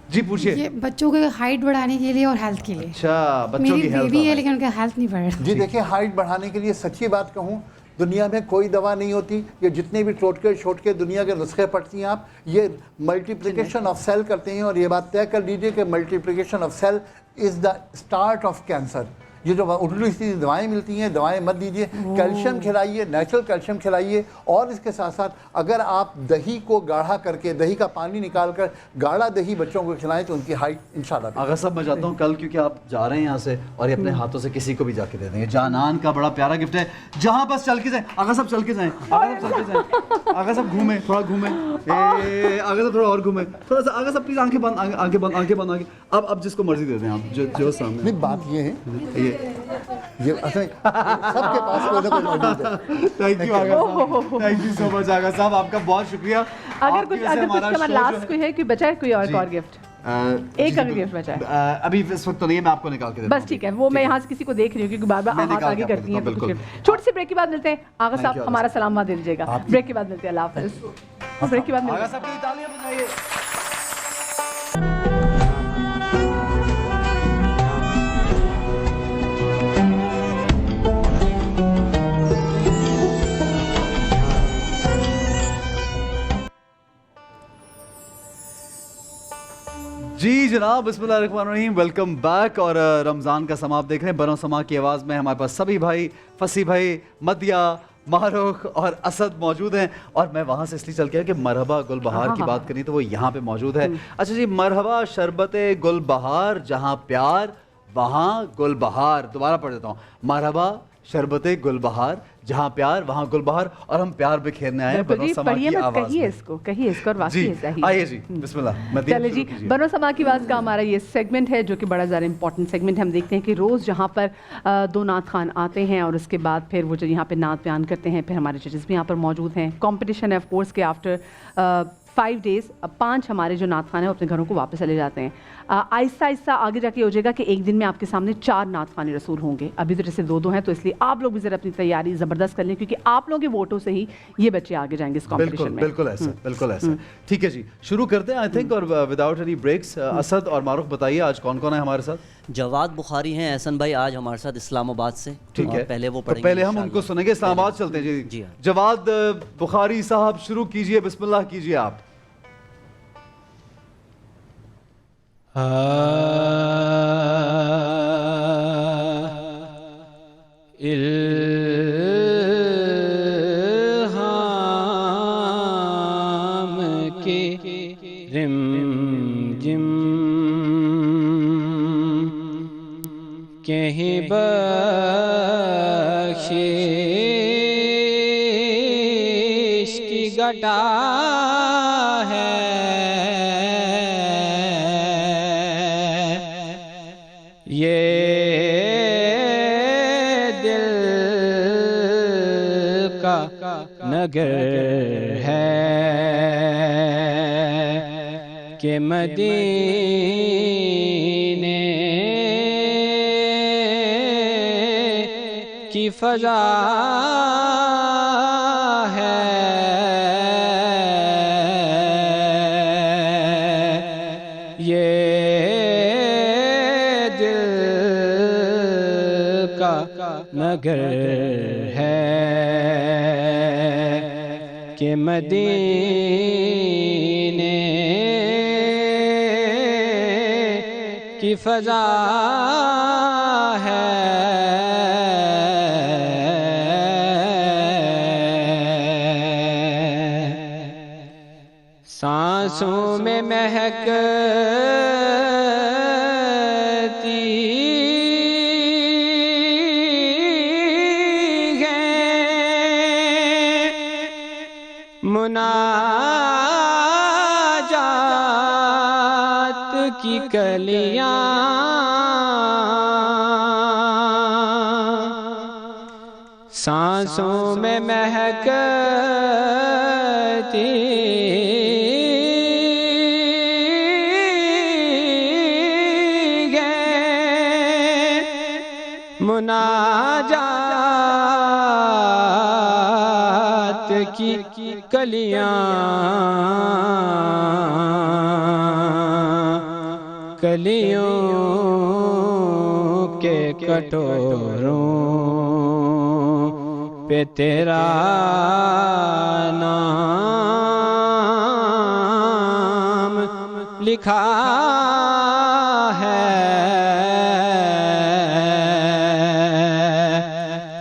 جی پوچھئے. یہ بچوں کے ہائٹ بڑھانے کے لیے اور ہیلتھ کے لیے. اچھا, بچوں کی ہیلتھ بھی ہے لیکن ان کا ہیلتھ نہیں بڑھ رہا. جی دیکھیں, ہائٹ بڑھانے کے لیے سچی بات کہوں, دنیا میں کوئی دوا نہیں ہوتی. یہ جتنے بھی ٹوٹکے دنیا کے نسخے پڑھتی ہیں آپ, یہ ملٹیپلیکیشن آف سیل کرتے ہیں. اور یہ بات طے کر لیجئے کہ multiplication of cell is the start of cancer. یہ جو اٹھلی سی دوائیں ملتی ہیں دوائیں مت دیجیے. کیلشیم کھلائیے, نیچرل کیلشیم کھلائیے. اور اس کے ساتھ ساتھ اگر آپ دہی کو گاڑھا کر کے دہی کا پانی نکال کر گاڑھا دہی بچوں کو کھلائیں تو ان کی ہائٹ انشاءاللہ. آغا صاحب میں چاہتا ہوں کل کیونکہ آپ جا رہے ہیں یہاں سے اور یہ اپنے ہاتھوں سے کسی کو بھی جا کے دے دیں گے. جانان کا بڑا پیارا گفٹ ہے, جہاں بس چل کے جائیں. آغا صاحب چل کے جائیں, آغا صاحب گھومیں, تھوڑا گھومیں, آغا صاحب تھوڑا اور گھومیں تھوڑا سا. آغا صاحب پلیز آنکھیں بند, آنکھیں بند, آنکھیں بند. اب جس کو مرضی دے دیں آپ, جو سامنے. نہیں بات یہ ہے یہ سب کے پاس کوئی نہ کوئی موجود ہے. تھینک یو آغا صاحب, تھینک یو سو مچ آغا صاحب, آپ کا بہت شکریہ. اگر کچھ ہمارا لاسٹ کوئی ہے, کوئی بچا ہے کوئی اور گفٹ, ایک اگر گفٹ بچا ہے ابھی اس وقت تو نہیں ہے, میں آپ کو نکال کے دیتا ہوں. بس ٹھیک ہے, وہ میں یہاں سے کسی کو دیکھ رہی ہوں کیونکہ بار بار ہاتھ آگے کرتی ہیں. چھوٹی سی بریک کے بعد ملتے ہیں. آغا صاحب ہمارا سلام وہاں دے دیجیے گا. بریک کے بعد ملتے ہیں. اللہ حافظ. بریک کے بعد آغا صاحب کی تالیاں بجائیے. جی جناب, بسم اللہ الرحمن الرحیم, ویلکم بیک. اور رمضان کا سما آپ دیکھ رہے ہیں. برو سما کی آواز میں ہمارے پاس سبھی بھائی, فصیح بھائی, مدیہ, ماہرخ اور اسد موجود ہیں. اور میں وہاں سے اس لیے چل کے کہ مرحبا گل بہار کی بات کرنی تو وہ یہاں پہ موجود ہے. اچھا جی, مرحبا شربت گل بہار, جہاں پیار وہاں گل بہار. دوبارہ پڑھ دیتا ہوں, مرحبا شربت گل بہار, جہاں پیار وہاں گل بہار. اور ہم پیار بکھیرنے آئے ہیں بنو سما کی آواز میں. کہیے اس کو اور واقعی ایسا ہی. آئیے جی, بسم اللہ. چلے جی, بنو سما کی آواز کا ہمارا یہ سیگمنٹ ہے جو کہ بڑا زیادہ امپورٹنٹ سیگمنٹ ہے. ہم دیکھتے ہیں کہ روز جہاں پر دو نعت خوان آتے ہیں اور اس کے بعد پھر وہ جو یہاں پہ نعت بیان کرتے ہیں, پھر ہمارے ججز بھی یہاں پر موجود ہیں. کمپٹیشن ہے آف کورس کہ آفٹر 5 days 5 ہمارے جو نعت خوان ہیں وہ اپنے گھروں کو واپس چلے جاتے ہیں. آہستہ آہستہ آگے جا کے ہو جائے گا کہ ایک دن میں آپ کے سامنے 4 نعت خوان رسول ہوں گے. ابھی تو جیسے 2 ہیں, تو اس لیے آپ لوگ بھی ذرا اپنی تیاری زبردست کر لیں کیونکہ آپ لوگوں کے ووٹوں سے ہی یہ بچے آگے جائیں گے اس کمپٹیشن میں. بالکل ایسا, بالکل ایسا. ٹھیک ہے جی, شروع کرتے ہیں آئی تھنک, اور وداؤٹ اینی بریکس. اسد اور معروف بتائیے آج کون کون ہے ہمارے ساتھ. جواد بخاری ہیں احسن بھائی آج ہمارے ساتھ اسلام آباد سے. ٹھیک ہے, پہلے وہ پڑھیں گے, پہلے ہم ان کو سنیں گے. اسلام آباد چلتے ہیں جی. جواد بخاری صاحب شروع کیجئے, بسم اللہ کیجئے آپ. الہام کے رم جم کہیں بخشش کی گٹا ہے نگر ہے کہ مدینے کی فضا ہے یہ دل کا نگر ہے کہ مدینے کی فضا ہے سانسوں میں مہکتی مناجات کی کلیاں سانسوں میں مہکتی مناجات کی کلیاں کلیوں کے کٹوروں پہ تیرا نام لکھا ہے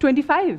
25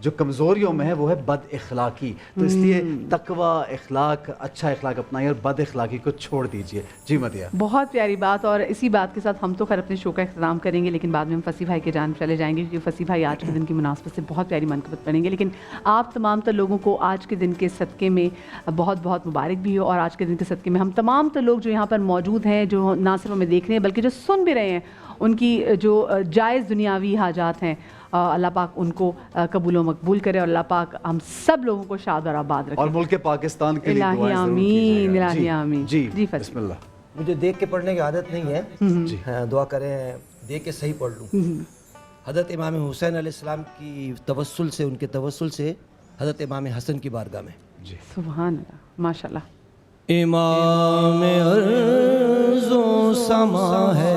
جو کمزوریوں میں ہے وہ ہے بد اخلاقی. تو اس لیے تقوی اخلاق, اچھا اخلاق اپنائیے اور بد اخلاقی کو چھوڑ دیجیے. جی مدیہ. بہت پیاری بات, اور اسی بات کے ساتھ ہم تو خیر اپنے شو کا اختتام کریں گے, لیکن بعد میں ہم فصیح بھائی کے جانب چلے جائیں گے, کیونکہ فصیح بھائی آج کے دن کی مناسبت سے بہت پیاری منقبت پڑھیں گے. لیکن آپ تمام تر لوگوں کو آج کے دن کے صدقے میں بہت بہت مبارک بھی ہو, اور آج کے دن کے صدقے میں ہم تمام تر لوگ جو یہاں پر موجود ہیں, جو نہ صرف ہمیں دیکھ رہے ہیں بلکہ جو سن بھی رہے ہیں, ان کی جو جائز دنیاوی حاجات ہیں اللہ پاک ان کو قبول و مقبول کرے, اور اللہ پاک ہم سب لوگوں کو شاد اور آباد رکھے, اور ملک پاکستان کے لیے الہی آمین, الہی آمین. جی بسم اللہ. مجھے دیکھ کے پڑھنے کی عادت نہیں ہے, دعا کریں دیکھ کے صحیح پڑھ لوں. حضرت امام حسین علیہ السلام کی توسل سے, ان کے توسل سے حضرت امام حسن کی بارگاہ میں. جی سبحان اللہ, ماشاء اللہ. امام ارض و سما ہے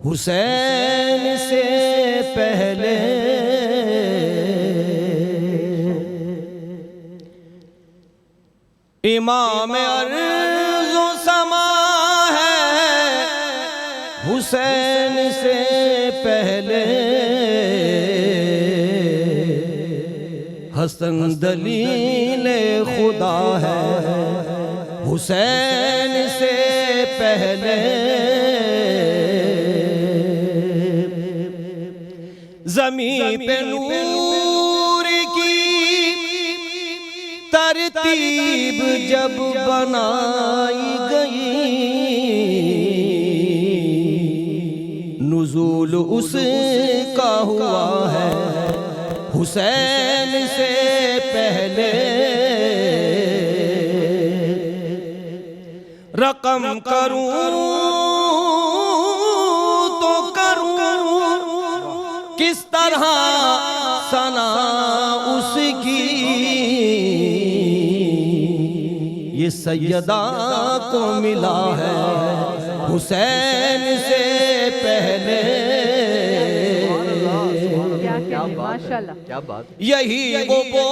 حسین سے پہلے, امام ارض و سما ہے حسین سے پہلے, حسن دلیل خدا ہے حسین سے پہلے, زمین پہ نور کی ترتیب جب بنائی گئی, نزول اس کا ہوا ہے حسین سے پہلے, رقم کروں تو کروں کس طرح ثنا اس کی, یہ سیدہ کو ملا ہے حسین سے پہلے, کیا بات. یہی وہ بولتا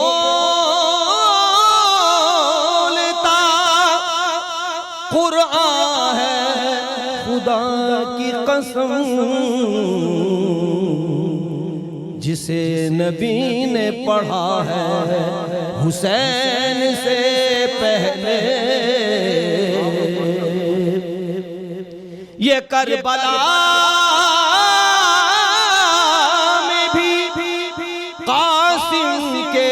قرآن ہے خدا کی قسم, جسے نبی نے پڑھا ہے حسین سے پہلے, یہ کربلا میں بھی قاسم کے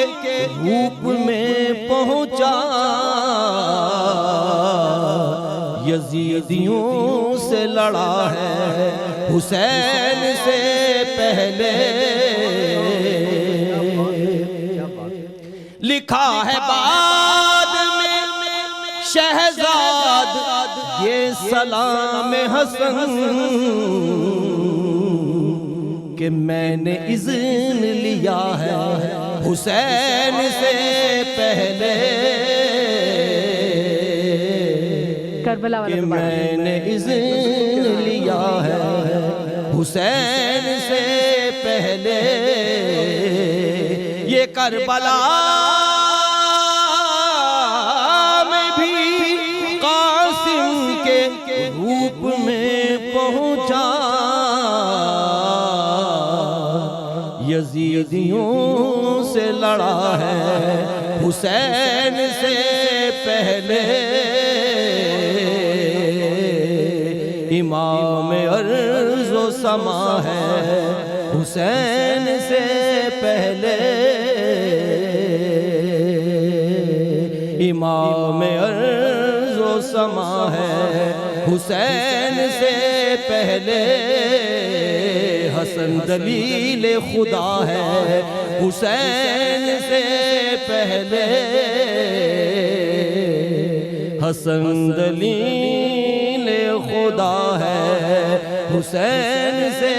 روپ میں پہنچا, یزیدیوں سے لڑا ہے حسین سے پہلے, لکھا ہے بعد میں شہزاد یہ سلام حسن, کہ میں نے اذن لیا ہے حسین سے پہلے, کہ میں نے اذن لیا ہے حسین سے پہلے, یہ کربلا میں بھی قاسم کے روپ میں پہنچا, یزیدیوں سے لڑا ہے حسین سے پہلے, امام ارض و سما ہے حسین سے پہلے, امام ارض و سما ہے حسین سے پہلے, حسن دلیل خدا ہے حسین سے پہلے, حسن دلیل خدا ہے حسین سے